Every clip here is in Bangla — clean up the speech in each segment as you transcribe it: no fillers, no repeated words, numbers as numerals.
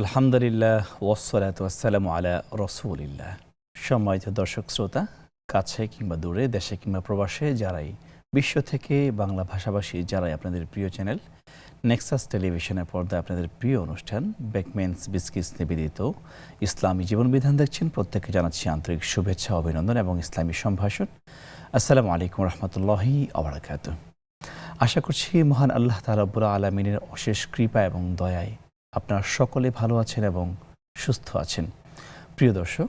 আলহামদুলিল্লাহ ওয়াসসালাতু ওয়াসসালামু আলা রাসূলিল্লাহ। সম্মানিত দর্শক শ্রোতা, কাছে কিংবা দূরে, দেশে কিংবা প্রবাসে, যারাই বিশ্ব থেকে বাংলা ভাষাভাষী, যারাই আপনাদের প্রিয় চ্যানেল নেক্সাস টেলিভিশনের পর্দায় আপনাদের প্রিয় অনুষ্ঠান বেকমেন্স বিস্কিটস নিবেদিত ইসলামী জীবনবিধান দেখছেন, প্রত্যেককে জানাচ্ছি আন্তরিক শুভেচ্ছা, অভিনন্দন এবং ইসলামী সম্ভাষণ। আসসালামু আলাইকুম রহমতুল্লাহি ওয়া বারাকাতুহু। আশা করছি মহান আল্লাহ তাআলা রব্বুল আলামিনের অশেষ কৃপা এবং দয়ায় আপনারা সকলে ভালো আছেন এবং সুস্থ আছেন। প্রিয় দর্শক,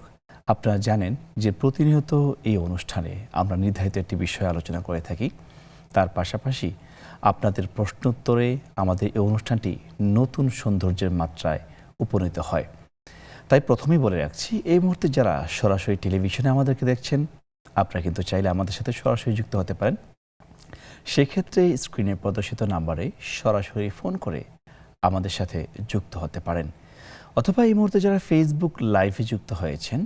আপনারা জানেন যে প্রতিনিয়ত এই অনুষ্ঠানে আমরা নির্ধারিত একটি বিষয় আলোচনা করে থাকি। তার পাশাপাশি আপনাদের প্রশ্নোত্তরে আমাদের এই অনুষ্ঠানটি নতুন সৌন্দর্যের মাত্রায় উপনীত হয়। তাই প্রথমেই বলে রাখছি, এই মুহূর্তে যারা সরাসরি টেলিভিশনে আমাদেরকে দেখছেন, আপনারা কিন্তু চাইলে আমাদের সাথে সরাসরি যুক্ত হতে পারেন। সেক্ষেত্রে স্ক্রিনে প্রদর্শিত নাম্বারে সরাসরি ফোন করে আমাদের সাথে যুক্ত হতে পারেন, অথবা এই মুহূর্তে যারা ফেসবুক লাইভে যুক্ত হয়েছেন,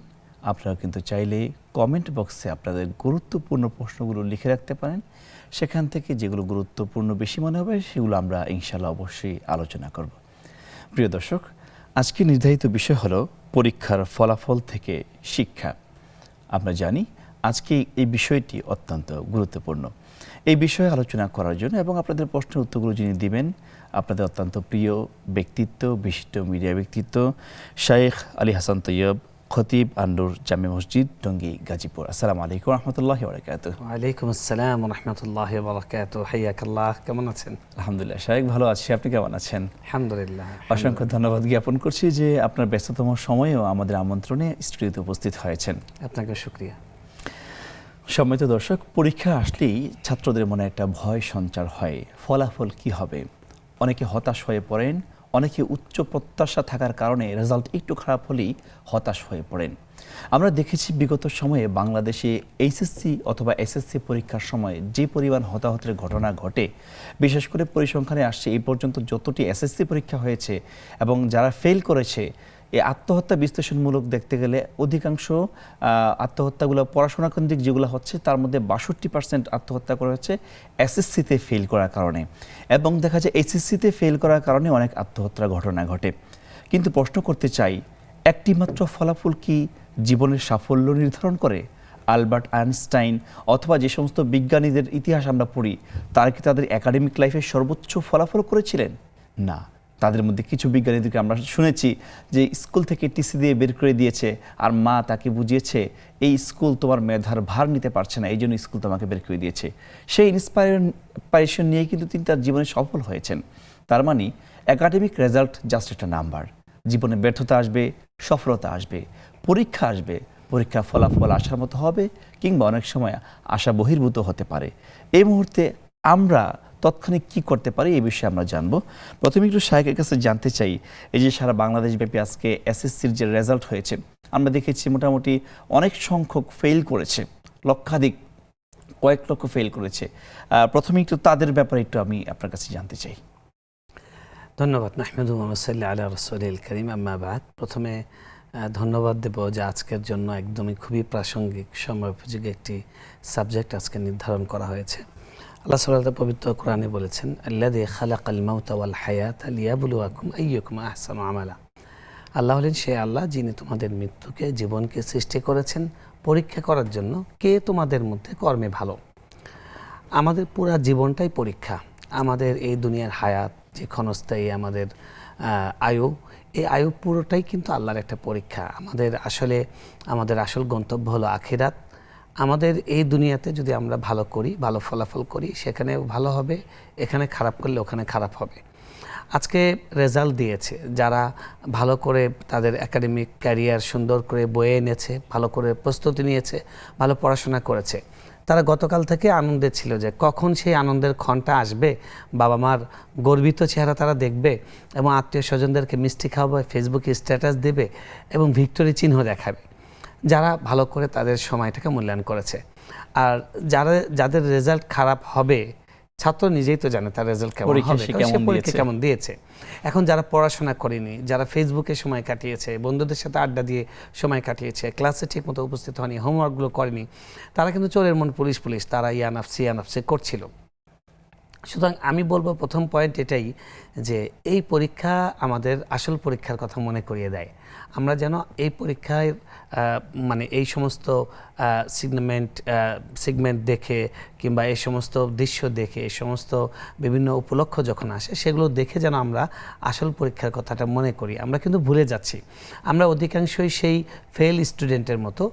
আপনারা কিন্তু চাইলে কমেন্ট বক্সে আপনাদের গুরুত্বপূর্ণ প্রশ্নগুলো লিখে রাখতে পারেন। সেখান থেকে যেগুলো গুরুত্বপূর্ণ বেশি মনে হবে সেগুলো আমরা ইনশাআল্লাহ অবশ্যই আলোচনা করব। প্রিয় দর্শক, আজকে নির্ধারিত বিষয় হলো পরীক্ষার ফলাফল থেকে শিক্ষা। আমরা জানি আজকে এই বিষয়টি অত্যন্ত গুরুত্বপূর্ণ। এই বিষয়ে আলোচনা করার জন্য এবং আপনাদের প্রশ্নের উত্তরগুলো যিনি দিবেন, আপনাদের অত্যন্ত প্রিয় ব্যক্তিত্ব, বিশিষ্ট মিডিয়া ব্যক্তিত্ব শাইখ আলী হাসান তৈয়ব, খতিব আন্ডুর জামে মসজিদ, টঙ্গী, গাজীপুর। আসসালামু আলাইকুম রহমতুল্লাহি ওয়া বারাকাতুহু। ওয়ালাইকুম আসসালাম ওয়া রাহমাতুল্লাহি ওয়া বারাকাতুহু। হাইয়াকাল্লাহ। কেমন আছেন? আলহামদুলিল্লাহ শাইখ, ভালো আছি। আপনি কেমন আছেন? আলহামদুলিল্লাহ। অসংখ্য ধন্যবাদ জ্ঞাপন করছি যে আপনার ব্যস্ততম সময়েও আমাদের আমন্ত্রণে স্টুডিওতে উপস্থিত হয়েছেন। আপনাকে শুকরিয়া। সম্মানিত দর্শক, পরীক্ষা আসলেই ছাত্রদের মনে একটা ভয় সঞ্চার হয়, ফলাফল কি হবে। অনেকে হতাশ হয়ে পড়েন, অনেকে উচ্চ প্রত্যাশা থাকার কারণে রেজাল্ট একটু খারাপ হলেই হতাশ হয়ে পড়েন। আমরা দেখেছি বিগত সময়ে বাংলাদেশে এইচএসসি অথবা এসএসসি পরীক্ষার সময় যে পরিমাণ হতাহতের ঘটনা ঘটে, বিশেষ করে পরিসংখ্যানে আসছে এই পর্যন্ত যতটি এসএসসি পরীক্ষা হয়েছে এবং যারা ফেল করেছে, এই আত্মহত্যা বিশ্লেষণমূলক দেখতে গেলে অধিকাংশ আত্মহত্যাগুলো পড়াশোনা কেন্দ্রিক যেগুলো হচ্ছে, তার মধ্যে 62% আত্মহত্যা করা হচ্ছে এসএসসিতে ফেল করার কারণে, এবং দেখা যায় এইচএসসিতে ফেল করার কারণে অনেক আত্মহত্যার ঘটনা ঘটে। কিন্তু প্রশ্ন করতে চাই, একটি মাত্র ফলাফল কি জীবনের সাফল্য নির্ধারণ করে? আলবার্ট আইনস্টাইন অথবা যে সমস্ত বিজ্ঞানীদের ইতিহাস আমরা পড়ি, তারা কি তাদের একাডেমিক লাইফে সর্বোচ্চ ফলাফল করেছিলেন? না। তাদের মধ্যে কিছু বিজ্ঞানীদেরকে আমরা শুনেছি যে স্কুল থেকে টিসি দিয়ে বের করে দিয়েছে, আর মা তাকে বুঝিয়েছে এই স্কুল তোমার মেধার ভার নিতে পারছে না, এই জন্য স্কুল তোমাকে বের করে দিয়েছে। সেই ইন্সপাইরেশন নিয়ে কিন্তু তিনি তার জীবনে সফল হয়েছেন। তার মানে একাডেমিক রেজাল্ট জাস্ট একটা নাম্বার। জীবনে ব্যর্থতা আসবে, সফলতা আসবে, পরীক্ষা আসবে, পরীক্ষা ফলাফল আসার মতো হবে কিংবা অনেক সময় আশা বহির্ভূত হতে পারে। এই মুহূর্তে আমরা তৎক্ষণিক কী করতে পারি, এই বিষয়ে আমরা জানবো। প্রথমে একটু শাইখের কাছে জানতে চাই, এই যে সারা বাংলাদেশব্যাপী আজকে এসএসসির যে রেজাল্ট হয়েছে, আমরা দেখেছি মোটামুটি অনেক সংখ্যক ফেল করেছে, লক্ষাধিক, কয়েক লক্ষ ফেল করেছে। প্রথমে একটু তাদের ব্যাপারে একটু আমি আপনার কাছে জানতে চাই। ধন্যবাদ। নাহমাদুহু ওয়া নুসাল্লি আলা রাসূলিল কারীম, আম্মা বাদ। প্রথমে ধন্যবাদ দেব যে আজকের জন্য একদমই খুবই প্রাসঙ্গিক, সময়োপযোগী একটি সাবজেক্ট আজকে নির্ধারণ করা হয়েছে। আল্লাহ সুবহানাহু ওয়া তাআলা পবিত্র কোরআনে বলেছেন, আল্লাযী খালাকাল মাউতা ওয়াল হায়াতা লিয়াবলুয়াকুম আইয়ুকুম আহসানু আমালা। আল্লাহ হলেন সে আল্লাহ যিনি তোমাদের মৃত্যুকে, জীবনকে সৃষ্টি করেছেন পরীক্ষা করার জন্য কে তোমাদের মধ্যে কর্মে ভালো। আমাদের পুরা জীবনটাই পরীক্ষা। আমাদের এই দুনিয়ার হায়াত, যে ক্ষণস্থায়ী আমাদের আয়ু, এই আয়ু পুরোটাই কিন্তু আল্লাহর একটা পরীক্ষা। আমাদের আসল গন্তব্য হলো আখিরাত। আমাদের এই দুনিয়াতে যদি আমরা ভালো করি, ভালো ফলাফল করি, সেখানে ভালো হবে, এখানে খারাপ করলে ওখানে খারাপ হবে। আজকে রেজাল্ট দিয়েছে যারা ভালো করে তাদের একাডেমিক ক্যারিয়ার সুন্দর করে বয়ে এনেছে, ভালো করে প্রস্তুতি নিয়েছে, ভালো পড়াশোনা করেছে, তারা গতকাল থেকে আনন্দে ছিল যে কখন সেই আনন্দের ক্ষণটা আসবে, বাবা মার গর্বিত চেহারা তারা দেখবে এবং আত্মীয় স্বজনদেরকে মিষ্টি খাওয়াবে, ফেসবুকে স্ট্যাটাস দেবে এবং ভিক্টোরি চিহ্ন দেখাবে। যারা ভালো করে তাদের সময়টাকে মূল্যায়ন করেছে। আর যাদের রেজাল্ট খারাপ হবে, ছাত্র নিজেই তো জানে তার রেজাল্ট কেমন হবে, সে পরীক্ষা কেমন দিয়েছে। এখন যারা পড়াশোনা করেনি, যারা ফেসবুকে সময় কাটিয়েছে, বন্ধুদের সাথে আড্ডা দিয়ে সময় কাটিয়েছে, ক্লাসে ঠিকমতো উপস্থিত হয়নি, হোমওয়ার্কগুলো করেনি, তারা কিন্তু চোরের মন পুলিশ, তারা ইয়ানাফসি করছিল। সুতরাং আমি বলবো প্রথম পয়েন্ট এটাই যে এই পরীক্ষা আমাদের আসল পরীক্ষার কথা মনে করিয়ে দেয়। আমরা যেন এই পরীক্ষায় মানে এই সমস্ত সিগমেন্ট দেখে কিংবা এই সমস্ত দৃশ্য দেখে এই সমস্ত বিভিন্ন উপলক্ষ যখন আসে সেগুলো দেখে যেন আমরা আসল পরীক্ষার কথাটা মনে করি। আমরা কিন্তু ভুলে যাচ্ছি। আমরা অধিকাংশই সেই ফেল স্টুডেন্টের মতো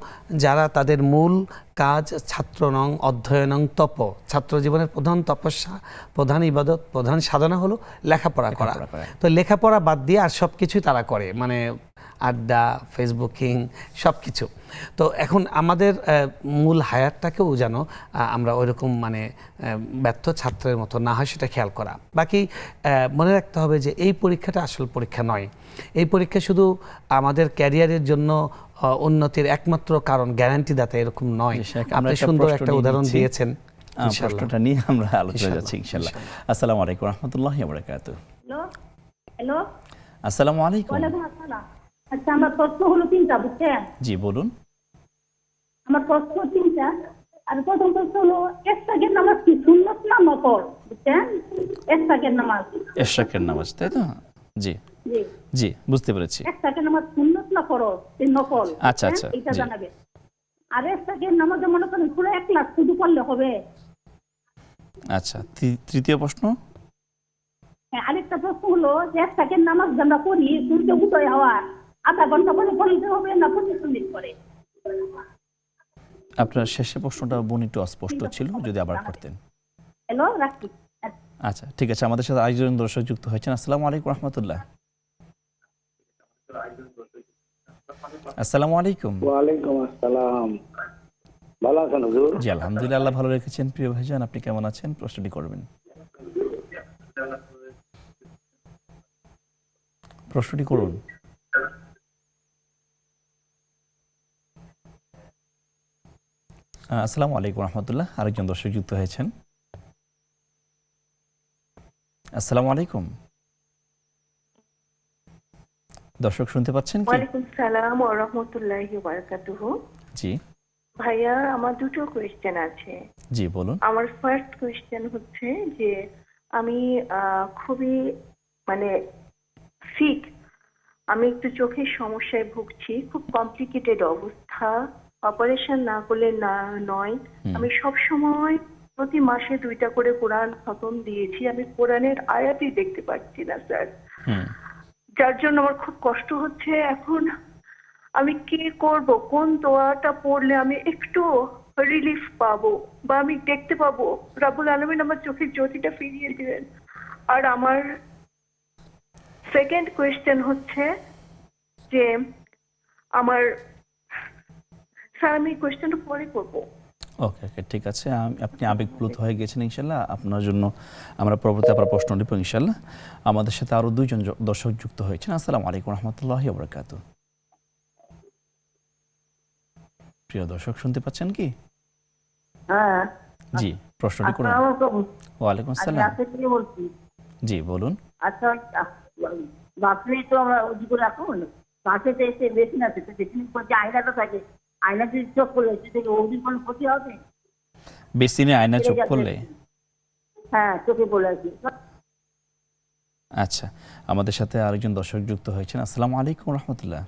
যারা তাদের মূল কাজ ছাত্র নং অধ্যয়নং তপ, ছাত্র জীবনের প্রধান তপস্যা, প্রধান ইবাদত, প্রধান সাধনা হলো লেখাপড়া করা। তো লেখাপড়া বাদ দিয়ে আর সব কিছুই তারা করে, মানে আড্ডা, ফেসবুকিং, সব কিছু। তো এখন আমাদের মূল হায়াতটাকেও যেন আমরা ওইরকম মানে ব্যর্থ ছাত্রের মতো না হয় সেটা খেয়াল করা। বাকি মনে রাখতে হবে যে এই পরীক্ষাটা আসল পরীক্ষা নয়। এই পরীক্ষা শুধু আমাদের ক্যারিয়ারের জন্য উন্নতির একমাত্র কারণ, গ্যারান্টি দাতা এরকম নয়। আপনি সুন্দর একটা উদাহরণ দিয়েছেন। প্রশ্নটা নিয়ে আমরা আলোচনা যাচ্ছি ইনশাআল্লাহ। আসসালামু আলাইকুম ওয়া রাহমাতুল্লাহি ওয়া বারাকাতুহু। হ্যালো, আসসালামু আলাইকুম। ওয়ালাইকুম আসসালাম। আচ্ছা, আমার প্রশ্ন হলো তিনটা, বুঝছেন? জি বলুন। আমার প্রশ্ন তিনটা। আর প্রথম প্রশ্ন হলো এশরাকের নামাজ কি সুন্নত না নফল, বুঝছেন? এশরাকের নামাজ, এশরাকের নামাজ, তাই তো? জি জি জি, বুঝতে পেরেছি। এশরাকের নামাজ সুন্নত না ফরজ, নফল? আচ্ছা, আচ্ছা, এটা জি। জানাবে। আর এশরাকের নামাজে মনে করেন পুরো 1 লাখ শুধু পড়লে হবে? আচ্ছা, তৃতীয় প্রশ্ন। হ্যাঁ, আরেকটা প্রশ্ন হলো যে এশরাকের নামাজ আমরা পড়ি সূর্য উদয় হওয়ার আধা ঘন্টা পরে পড়তে হবে না 25 মিনিট পরে? আপনার শেষের প্রশ্নটা বোন একটু অস্পষ্ট ছিল, যদি আবার করতেন। হ্যালো, রাখি। আচ্ছা, ঠিক আছে। আমাদের সাথে আরেকজন দর্শক যুক্ত হয়েছেন। আসসালামু আলাইকুম রহমতুল্লাহ। আসসালামু আলাইকুম। ওয়ালাইকুম আসসালাম। ভালো আছেন হুজুর? জি আলহামদুলিল্লাহ, আল্লাহ ভালো রেখেছেন। প্রিয় ভাইজান, আপনি কেমন আছেন? প্রশ্নটি করবেন। প্রশ্নটি করুন। আসসালামু আলাইকুম রহমতুল্লাহ। আরেকজন দর্শক যুক্ত হয়েছেন। আসসালামু আলাইকুম। দর্শক শুনতে পাচ্ছেন কি? ওয়ালাইকুম সালাম ওয়া রাহমাতুল্লাহি ওয়া বারাকাতুহু। জি ভাইয়া, আমার দুটো কোয়েশ্চেন আছে। জি বলুন। আমার ফার্স্ট কোয়েশ্চেন হচ্ছে যে আমি খুবই মানে সিক, আমি একটু চোখের সমস্যায় ভুগছি, খুব কমপ্লিকেটেড অবস্থা, অপারেশন না করলে না নয়। আমি সব সময় প্রতি মাসে 2টা করে কোরআন খতম দিয়েছি, আমি কোরআনের আয়াতই দেখতে পাচ্ছি না স্যার, যার জন্য আমার খুব কষ্ট হচ্ছে। এখন আমি কি করব? কোন দোয়াটা পড়লে আমি একটু রিলিফ পাবো বা আমি দেখতে পাবো? রাব্বুল আলামিন আমার চোখের জ্যোতিটা ফিরিয়ে দিবেন। আর আমার সেকেন্ড কোয়েশ্চেন হচ্ছে যে আমার স্যার, আমি কোয়েশ্চেনটা পরে করবো। ওকে ওকে, ঠিক আছে। আপনি আবেগপ্লুত হয়ে গেছেন। ইনশাল্লাহ আপনার জন্য আমরা পরবর্তী আবার প্রশ্ন নেব ইনশাল্লাহ। আমাদের সাথে আরও দুইজন দর্শক যুক্ত হয়েছেন। আসসালামু আলাইকুম রহমতুল্লাহি ওয়া বারাকাতুহু। প্রিয় দর্শক শুনতে পাচ্ছেন কি? হ্যাঁ, জি, প্রশ্নটি করুন। ওয়ালাইকুম আসসালাম। বলছি। জি বলুন। আচ্ছা, বাথরুমে তো আমরা উজু করে রাখুন, পাশে তো এসে বেশি আছে, তো বেশি করছে আয়নাটা থাকে, আয়না যদি চোখ করলে সেটাকে ওদিন কোনো ক্ষতি হবে? বেসিনে আয়না চোখ করলে? হ্যাঁ, চোখে পড়ে আছে। আচ্ছা, আমাদের সাথে আরেকজন দর্শক যুক্ত হয়েছেন। আসসালামু আলাইকুম রহমতুল্লাহ।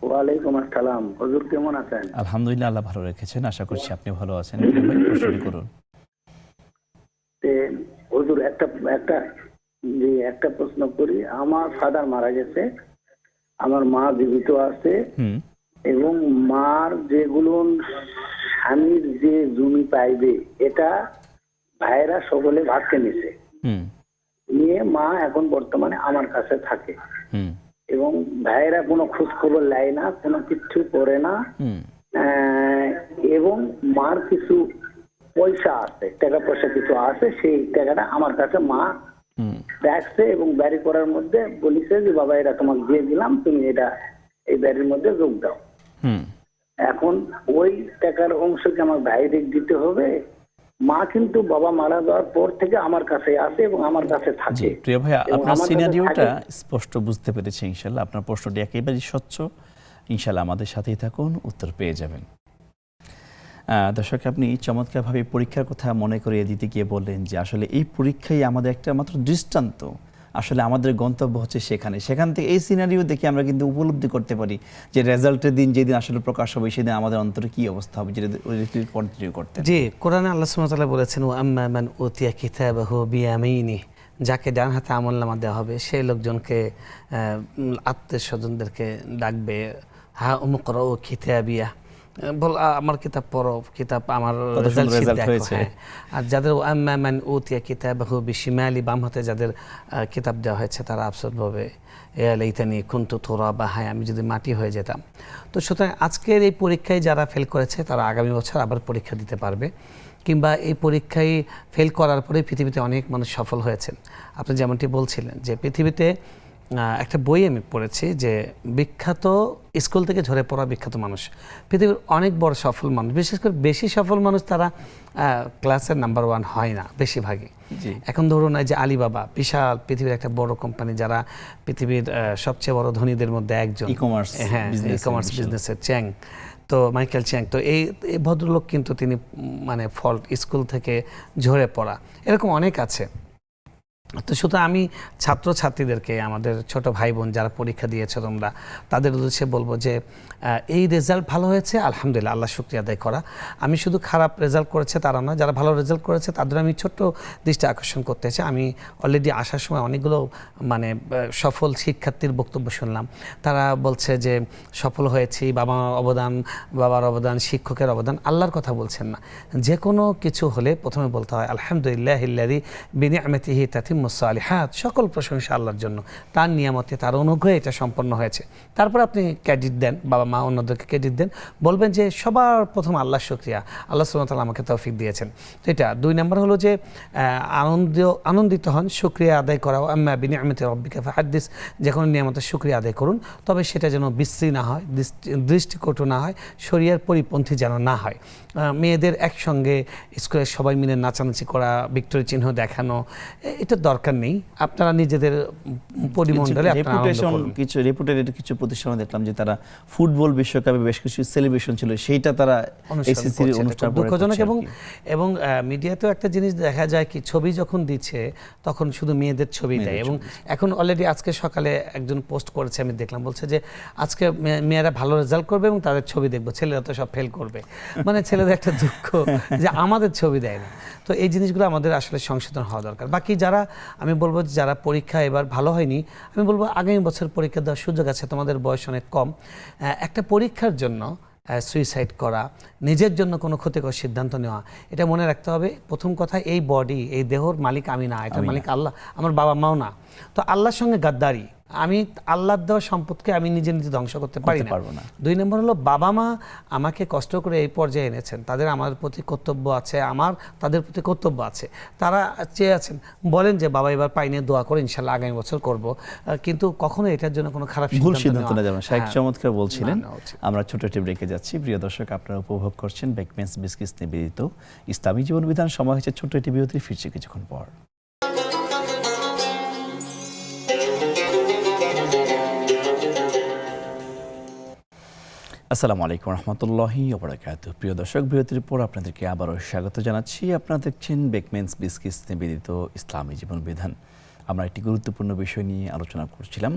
ওয়ালাইকুম আসসালাম। হুজুর কেমন আছেন? আলহামদুলিল্লাহ, আল্লাহ ভালো রেখেছেন। আশা করছি আপনি ভালো আছেন। প্রিয় ভাই, প্রশ্নটি করুন। হুজুর একটা প্রশ্ন করি। আমার ফাদার মারা গেছে, আমার মা জীবিত আছে, এবং মার যেগুলো স্বামীর যে জমি পাইবে এটা ভাইয়েরা সকলে ভাগকে নিছে, নিয়ে মা এখন বর্তমানে আমার কাছে থাকে, এবং ভাইয়েরা কোনো খোঁজ খবর নেয় না, কোনো কিছু করে না। এবং মার কিছু পয়সা আছে, টাকা পয়সা কিছু আছে, সেই টাকাটা আমার কাছে মা রাখছে এবং বাড়ি করার মধ্যে বলিছে যে বাবা এটা তোমাকে দিয়ে দিলাম, তুমি এটা এই বাড়ির মধ্যে যোগ দাও। এখন ওই টাকার অংশকে আমার ভাইদের দিতে হবে। মা কিন্তু বাবা মারা যাওয়ার পর থেকে আমার কাছে আসে এবং আমার কাছে থাকে। প্রিয় ভাই, আপনার সিনারিওটা স্পষ্ট বুঝতে পেরেছি ইনশাআল্লাহ। আপনার প্রশ্নটি একেবারেই স্বচ্ছ। ইনশাআল্লাহ আমাদের সাথেই থাকুন, উত্তর পেয়ে যাবেন। দর্শক, আপনি চমৎকারভাবে পরীক্ষার কথা মনে করিয়ে দিতে গিয়ে বললেন যে আসলে এই পরীক্ষাই আমাদের একটা মাত্র দৃষ্টান্ত, আসলে আমাদের গন্তব্য হচ্ছে সেখান থেকে এই সিনারিও দেখে আমরা কিন্তু উপলব্ধি করতে পারি যে রেজাল্টের দিন যেদিন আসলে প্রকাশ হবে সেদিন আমাদের অন্তরে কি অবস্থা হবে, যেটা ওই কন্টিনিউ করতে। জি, কোরআনে আল্লাহ সুবহানাহু ওয়া তাআলা বলেছেন, ওয়া আম্মা মান উতিয়া কিতাবাহু বিয়ামিনিহি, যাকে ডান হাতে আমলনামা দেওয়া হবে সেই লোকজনকে আত্মীয় স্বজনদেরকে ডাকবে, হা উমকরাউ কিতাবিয়া, বল আমার কিতাব পড়ো, কিতাব আমার রেজাল্ট হয়েছে। হ্যাঁ। আর যাদের আম্মা মান উতিয়া কিতাবাহু বিশিমালি, বাম হাতে যাদের কিতাব দেওয়া হয়েছে তারা আফসোস পাবে, ইয়া লাইতানি কুনতু তুরাবা, হায় আমি যদি মাটি হয়ে যেতাম। তো সুতরাং আজকের এই পরীক্ষায় যারা ফেল করেছে তারা আগামী বছর আবার পরীক্ষা দিতে পারবে, কিংবা এই পরীক্ষায় ফেল করার পরে পৃথিবীতে অনেক মানুষ সফল হয়েছেন। আপনি যেমনটি বলছিলেন যে পৃথিবীতে একটা বই আমি পড়েছি যে বিখ্যাত স্কুল থেকে ঝরে পড়া বিখ্যাত মানুষ, পৃথিবীর অনেক বড় সফল মানুষ, বিশেষ করে বেশি সফল মানুষ তারা ক্লাসের নাম্বার 1 হয় না বেশিরভাগই। এখন ধরুন এই যে আলিবাবা, বিশাল পৃথিবীর একটা বড় কোম্পানি, যারা পৃথিবীর সবচেয়ে বড় ধনীদের মধ্যে একজন, হ্যাঁ ই-কমার্স বিজনেসের চ্যাং, তো মাইকেল চ্যাং। তো এই ভদ্রলোক কিন্তু তিনি মানে ফল্ট স্কুল থেকে ঝরে পড়া, এরকম অনেক আছে। তো সুতরাং আমি ছাত্রছাত্রীদেরকে, আমাদের ছোট ভাই বোন যারা পরীক্ষা দিয়েছে তোমরা, তাদের উদ্দেশ্যে বলবো যে এই রেজাল্ট ভালো হয়েছে আলহামদুলিল্লাহ, আল্লাহ শুকরিয়া আদায় করা। আমি শুধু খারাপ রেজাল্ট করেছে তারা না, যারা ভালো রেজাল্ট করেছে তাদের আমি ছোট্ট দৃষ্টি আকর্ষণ করতে চাই। আমি অলরেডি আসার সময় অনেকগুলো মানে সফল শিক্ষার্থীর বক্তব্য শুনলাম, তারা বলছে যে সফল হয়েছি, বাবার অবদান, শিক্ষকের অবদান, আল্লাহর কথা বলছেন না। যে কোনো কিছু হলে প্রথমে বলতে হয় আলহামদুলিল্লাহিল্লাযী বিনিআমাতিহি তাতিম্মুস সালিহাত, সকল প্রশংসা আল্লাহর জন্য, তার নিয়ামতে, তার অনুগ্রহে এটা সম্পন্ন হয়েছে। তারপর আপনি ক্রেডিট দেন, বাবা মা অন্যদেরকে ক্রেডিট দেন, বলবেন যে সবার প্রথম আল্লাহ শুকরিয়া, আল্লাহ সুবহানাহু ওয়া তাআলা আমাকে তৌফিক দিয়েছেন। তো এটা 2 নম্বর হলো যে আনন্দিত হন, শুকরিয়া আদায় করা, আম্মা বিনিআমাতি রাব্বিকা ফাহাদ্দিস, যে কোনো নিয়ামতের শুকরিয়া আদায় করুন, তবে সেটা যেন বিশ্রী না হয়, দৃষ্টিকটু না হয়, শরীয়তের পরিপন্থী যেন না হয়। মেয়েদের একসঙ্গে স্কুলের সবাই মিলে নাচানাচি করা, ভিক্টোরি চিহ্ন দেখানো, এটা দরকার নেই। আপনারা নিজেদের পরিমণ্ডলে রেপুটেড কিছু প্রতিষ্ঠান দেখলাম যে তারা ফুটবল বিশ্বকাপে বেশ কিছু সেলিব্রেশন ছিল, সেইটা তারা এসএসসির অনুষ্ঠান দুঃখজনক। এবং মিডিয়াতেও একটা জিনিস দেখা যায় কি, ছবি যখন দিচ্ছে তখন শুধু মেয়েদের ছবি দেয়। এবং এখন অলরেডি আজকে সকালে একজন পোস্ট করেছে, আমি দেখলাম, বলছে যে আজকে মেয়েরা ভালো রেজাল্ট করবে এবং তাদের ছবি দেখবো, ছেলেরা তো সব ফেল করবে। মানে ছেলেদের একটা দুঃখ যে আমাদের ছবি দেয় না। তো এই জিনিসগুলো আমাদের আসলে সংশোধন হওয়া দরকার। বাকি যারা, আমি বলবো যারা পরীক্ষা এবার ভালো হয়নি, আমি বলবো আগামী বছর পরীক্ষা দেওয়ার সুযোগ আছে, তোমাদের বয়স অনেক কম। একটা পরীক্ষার জন্য সুইসাইড করা, নিজের জন্য কোনো ক্ষতিকর সিদ্ধান্ত নেওয়া, এটা মনে রাখতে হবে। প্রথম কথা, এই বডি, এই দেহর মালিক আমি না, এটার মালিক আল্লাহ, আমার বাবা মাও না। তো আল্লাহর সঙ্গে গাদ্দারি, আমি আল্লাহর দেওয়া সম্পদকে আমি নিজে ধ্বংস করতে পারি না। 2 নম্বর হলো, বাবা মা আমাকে কষ্ট করে এই পর্যায়ে এনেছেন, তাদের আমার প্রতি কর্তব্য আছে, আমার তাদের প্রতি কর্তব্য আছে। তারা চেয়ে আছেন, বলেন যে বাবা এবার পাই নিয়ে দোয়া করে ইনশাল্লাহ আগামী বছর করব, কিন্তু কখনো এটার জন্য কোনো খারাপ সিদ্ধান্ত না যাবেন। শাইখ চমৎকার বলছিলেন। আমরা ছোট একটি ব্রেকে যাচ্ছি। প্রিয় দর্শক, আপনারা উপভোগ করছেন বেকমেন্স বিস্কিটস নিবেদিত ইসলামী জীবন বিধান। সময় হচ্ছে ছোট্ট একটি বিরতি, ফিরছে কিছুক্ষণ পর। আসসালামু আলাইকুম রহমতুল্লাহি ওয়া বারাকাতুহু। প্রিয় দর্শক, বিরতির পর আপনাদেরকে আবারও স্বাগত জানাচ্ছি। আপনারা দেখছেন বেকমেন্স বিস্কিটস নিবেদিত ইসলামী জীবন বিধান। আমরা একটি গুরুত্বপূর্ণ বিষয় নিয়ে আলোচনা করছিলাম,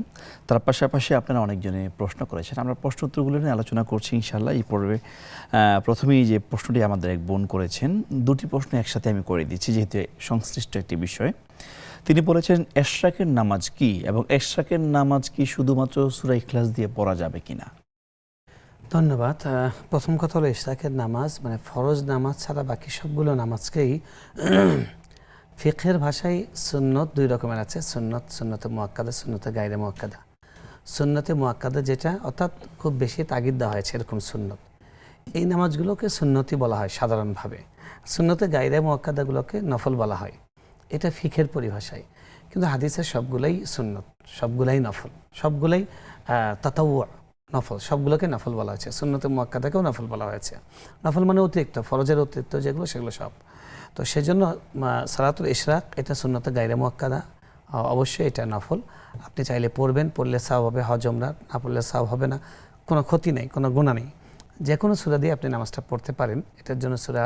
তার পাশাপাশি আপনারা অনেকজনে প্রশ্ন করেছেন, আমরা প্রশ্ন উত্তরগুলো নিয়ে আলোচনা করছি ইনশাআল্লাহ। এই পর্বে প্রথমেই যে প্রশ্নটি আমাদের এক বোন করেছেন, 2টি প্রশ্ন একসাথে আমি করে দিচ্ছি যেহেতু সংশ্লিষ্ট একটি বিষয়। তিনি বলেছেন, এশরাকের নামাজ কি, এবং এশরাকের নামাজ কি শুধুমাত্র সূরা ইখলাস দিয়ে পড়া যাবে কিনা? ধন্যবাদ। প্রথম কথা হলো, ইশরাকের নামাজ মানে ফরজ নামাজ ছাড়া বাকি সবগুলো নামাজকেই ফিকহের ভাষায় সুন্নত 2 রকমের আছে, সুন্নতে মুআক্কাদা, সুন্নতে গায়রে মুআক্কাদা। সুন্নতে মুআক্কাদা যেটা, অর্থাৎ খুব বেশি তাগিদ দেওয়া হয়েছে এরকম সুন্নত, এই নামাজগুলোকে সুন্নতি বলা হয় সাধারণভাবে। সুন্নতে গায়রে মুআক্কাদাগুলোকে নফল বলা হয়, এটা ফিকহের পরিভাষায়। কিন্তু হাদিসের সবগুলাই সুন্নত, সবগুলাই নফল, সবগুলাই তাতাওয়ু, নফল, সবগুলোকে নফল বলা হয়েছে। সুন্নতে মুআক্কাদাকেও নফল বলা হয়েছে। নফল মানে অতিরিক্ত, ফরজের অতিরিক্ত যেগুলো, সেগুলো সব। তো সেজন্য সালাতুল ইশরাক এটা সুন্নতে গায়রে মুআক্কাদা, অবশ্যই এটা নফল। আপনি চাইলে পড়বেন, পড়লে সওয়াব হবে হজ উমরা, না পড়লে সওয়াব হবে না, কোনো ক্ষতি নেই, কোনো গুনাহ নেই। যে কোনো সূরা দিয়ে আপনি নামাজটা পড়তে পারেন। এটার জন্য সূরা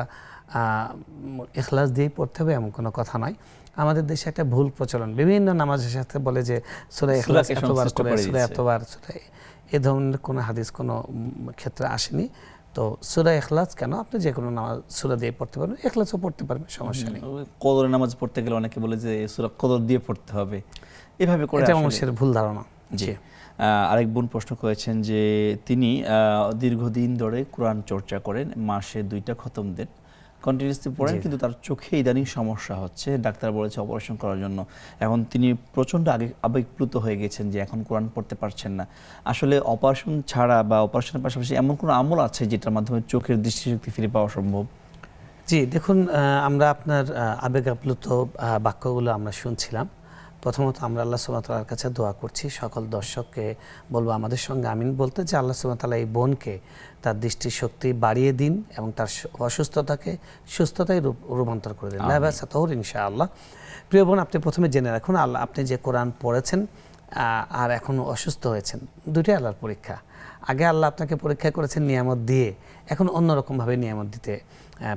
ইখলাস দিয়েই পড়তে হবে এমন কোনো কথা নয়। আমাদের দেশে একটা ভুল প্রচলন, বিভিন্ন নামাজের সাথে বলে যে সূরা ইখলাস সূরাকে এতবার সংশ্লিষ্ট করে, করে সূরা দিয়েছে। এতবার, সূরা এ ধরনের কোনো হাদিস কোনো ক্ষেত্রে আসেনি। তো সূরা ইখলাস কেন, আপনি যে কোনো নামাজ সূরা দিয়ে পড়তে পারবেন, ইখলাসও পড়তে পারবেন, সমস্যা নেই। কদরের নামাজ পড়তে গেলে অনেকে বলে যে সূরা কদর দিয়ে পড়তে হবে, এভাবে করে এটা আসলে- মানুষের ভুল ধারণা। জি। আরেক বোন প্রশ্ন করেছেন যে তিনি দীর্ঘদিন ধরে কোরআন চর্চা করেন, মাসে 2টা খতম দেন, কন্টিনিউসলি পড়েন, কিন্তু তার চোখে ইদানিং সমস্যা হচ্ছে, ডাক্তার বলেছে অপারেশন করার জন্য। এখন তিনি প্রচণ্ড আবেগপ্লুত হয়ে গেছেন যে এখন কোরআন পড়তে পারছেন না। আসলে অপারেশন ছাড়া বা অপারেশনের পাশাপাশি এমন কোনো আমল আছে যেটার মাধ্যমে চোখের দৃষ্টিশক্তি ফিরে পাওয়া সম্ভব? জি, দেখুন, আমরা আপনার আবেগ আপ্লুত বাক্যগুলো আমরা শুনছিলাম। প্রথমত আমরা আল্লাহ সুবহানাহু ওয়া তাআলার কাছে দোয়া করছি, সকল দর্শককে বলবো আমাদের সঙ্গে আমিন বলতে, যে আল্লাহ সুবহানাহু ওয়া তাআলা এই বোনকে তার দৃষ্টিশক্তি বাড়িয়ে দিন এবং তার অসুস্থতাকে সুস্থতায় রূপান্তর করে দিন। লা বা'সা তাহুর ইনশাআল্লাহ। প্রিয় বোন, আপনি প্রথমে জেনে রাখুন, আল্লাহ, আপনি যে কোরআন পড়েছেন আর এখন অসুস্থ হয়েছেন, দুটোই আল্লাহর পরীক্ষা। আগে আল্লাহ আপনাকে পরীক্ষা করেছেন নিয়ামত দিয়ে, এখন অন্যরকমভাবে নিয়ামত দিতে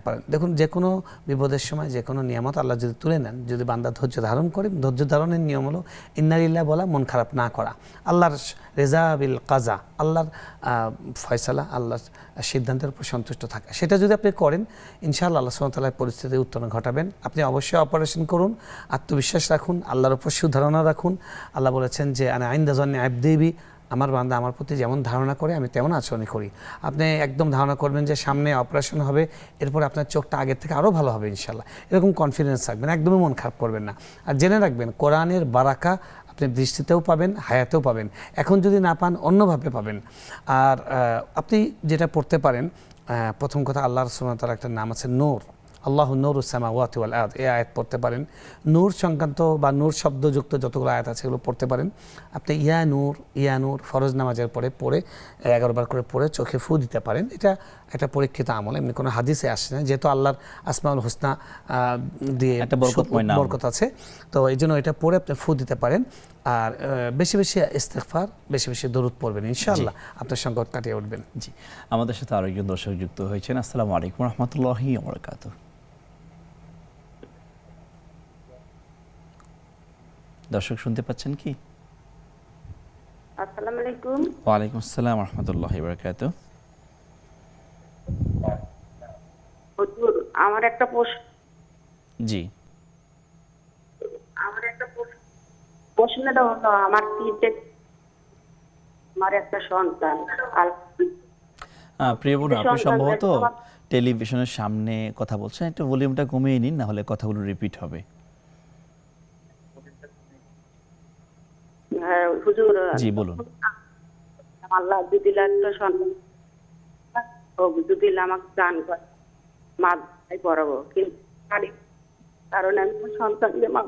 পারেন। দেখুন, যে কোনো বিপদের সময় যে কোনো নিয়ামত আল্লাহ যদি তুলে নেন, যদি বান্দা ধৈর্য ধারণ করে, ধৈর্য ধারণের নিয়ম হলো ইন্নালিল্লাহ বলা, মন খারাপ না করা, আল্লাহর রেজা বিল কাজা, আল্লাহর ফয়সালা, আল্লাহর সিদ্ধান্তের উপর সন্তুষ্ট থাকা। সেটা যদি আপনি করেন, ইনশাআল্লাহ আল্লাহ সুবহানাহু ওয়া তাআলা পরিস্থিতির উত্তরণ ঘটাবেন। আপনি অবশ্যই অপারেশন করুন, আত্মবিশ্বাস রাখুন, আল্লাহর উপর সুধারণা রাখুন। আল্লাহ বলেছেন যে আনা ইনদা যান্নি আবদি বি, আমার বান্দা আমার প্রতি যেমন ধারণা করে আমি তেমন আচরণ করি। আপনি একদম ধারণা করবেন যে সামনে অপারেশন হবে, এরপর আপনার চোখটা আগের থেকে আরও ভালো হবে ইনশাল্লাহ, এরকম কনফিডেন্স রাখবেন, একদমই মন খারাপ করবেন না। আর জেনে রাখবেন, কোরআনের বারাকা আপনি দৃষ্টিতেও পাবেন, হায়াতেও পাবেন, এখন যদি না পান অন্যভাবে পাবেন। আর আপনি যেটা পড়তে পারেন, প্রথম কথা আল্লাহর সুবহানাহু ওয়া তাআলার একটা নাম আছে নূর, আল্লাহু নূরুস সামাওয়াতি ওয়াল আরদ, এই আয়াত পড়তে পারেন। নূর সংক্রান্ত বা নূর শব্দযুক্ত যতগুলো আয়াত আছে এগুলো পড়তে পারেন। আপনি ইয়া নূর ফরজ নামাজের পরে 11 বার করে পড়ে চোখে ফু দিতে পারেন। এটা একটা পরীক্ষিত আমল, এমনি কোনো হাদিসে আসে না, যেহেতু আল্লাহর আসমাউল হুসনা দিয়ে একটা বরকতময় নাম। বরকত আছে, তো এই জন্য এটা পড়ে আপনি ফু দিতে পারেন। আর বেশি বেশি ইস্তেগফার, বেশি বেশি দরুদ পড়বেন, ইনশাআল্লাহ আপনার সংকট কাটিয়ে উঠবেন। জি, আমাদের সাথে আরেকজন দর্শক যুক্ত হয়েছেন। আসসালামু আলাইকুম রহমতুল্লাহি ওয়া বারাকাতুহু। দর্শক শুনতে পাচ্ছেন কি? আসসালামু আলাইকুম। ওয়ালাইকুম আসসালাম রহমতুল্লাহি ওয়া বারাকাতুহু। হুজুর, আমার একটা জি, প্রশ্নটা হলো, আমার একটা সন্তান, প্রিয় বোন, আপনি সম্ভবত টেলিভিশনের সামনে কথা বলছেন, একটু ভলিউমটা কমিয়ে নিন, না হলে কথাগুলো রিপিট হবে। হ্যাঁ হুজুর, জি বলুন। আল্লাহ যদি একটা সন্তান যদি আমাকে দান করে, মা পড়াবো, কিন্তু কারণ আমি সন্তানকে মা,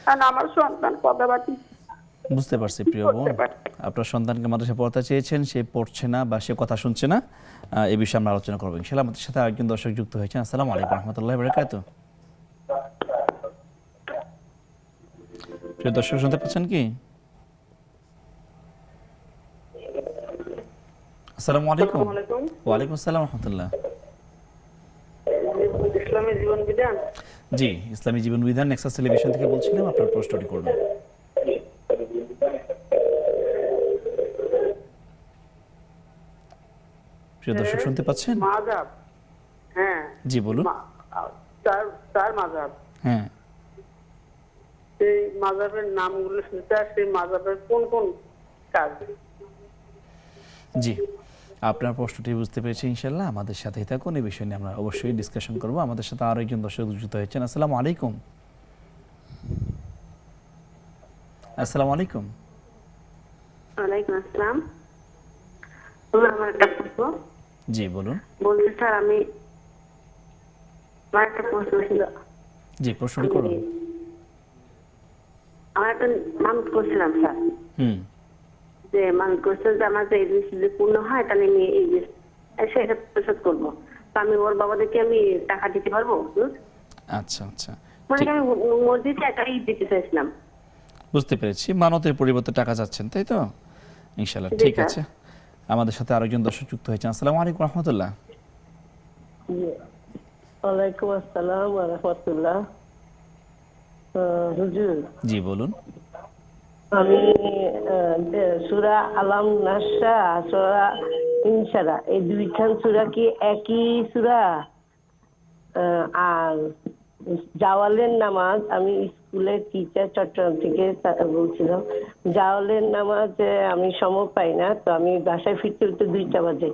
কারণ আমার সন্তান কথাবার্তা বুঝতে পারছি প্রিয় বোন, আপনার সন্তানকে মাদ্রাসায় পড়াতে চেয়েছেন, সে পড়ছে না বা সে কথা শুনছে না, এই বিষয়ে আমরা আলোচনা করবো ইনশাআল্লাহ। আমাদের সাথে আরেকজন দর্শক যুক্ত হয়েছেন। আসসালামু আলাইকুম রহমতুল্লাহি ওয়া বারাকাতুহু। প্রিয় দর্শক শুনতে পাচ্ছেন কি? আসসালামু আলাইকুম। ওয়ালাইকুম আসসালাম রহমতুল্লাহ। ইসলামী জীবন বিধান। জি, ইসলামী জীবন বিধান নেক্সাস টেলিভিশন থেকে বলছিলাম, আপনার প্রশ্নটি করুন। প্রিয় দর্শক শুনতে পাচ্ছেন? মাযহাব, হ্যাঁ জি বলুন। তার মাযহাব, হ্যাঁ, সেই মাযহাবের নামগুলো শুনতে, আর সেই মাযহাবের কোন কোন কাজ। জি, আপনার প্রশ্নটি বুঝতে পেরেছি ইনশাআল্লাহ। আমাদের সাথেই থাকুন, এই বিষয় নিয়ে আমরা অবশ্যই ডিসকাশন করব। আমাদের সাথে আরো একজন দর্শক যুক্ত হয়েছেন। আসসালামু আলাইকুম। আসসালামু আলাইকুম। ওয়ালাইকুম আসসালাম। আমার একটা প্রশ্ন। জি বলুন। বলছি স্যার, আমার একটা প্রশ্ন ছিল। জি, প্রশ্নটি করুন। আমার একটা মানত করছিলাম স্যার, যে মানত করছিলাম যে আমার যে এই জিনিস যদি পূর্ণ হয়, তাহলে আমি এই জিনিস সেটা পরিশোধ করবো। তো আমি ওর বাবাদেরকে আমি টাকা দিতে পারবো? আচ্ছা আচ্ছা, মানে আমি মসজিদে একাই দিতে চাইছিলাম। বুঝতে পেরেছি। মানতের পরিবর্তে টাকা যাচ্ছেন, তাই তো? ইনশাআল্লাহ জি, ঠিক স্যার। আছে। আমাদের সাথে আরেকজন দর্শক যুক্ত হয়েছেন। আসসালামু আলাইকুম রহমতুল্লাহ। ওয়ালাইকুম আসসালাম ওয়া রাহমাতুল্লাহ। হুজুর, জি বলুন। আমি সূরা আলাম নাসা, সূরা ইনশারা, এই দুইখান সূরা কি একই সূরা? আর জাওয়ালের নামাজ, আমি স্কুলের টিচার চট্টগ্রাম থেকে বলছিলাম, জাওয়ালের নামাজ আমি সময় পাই না, তো আমি বাসায় ফিরতে ফিরতে 2টা বাজে।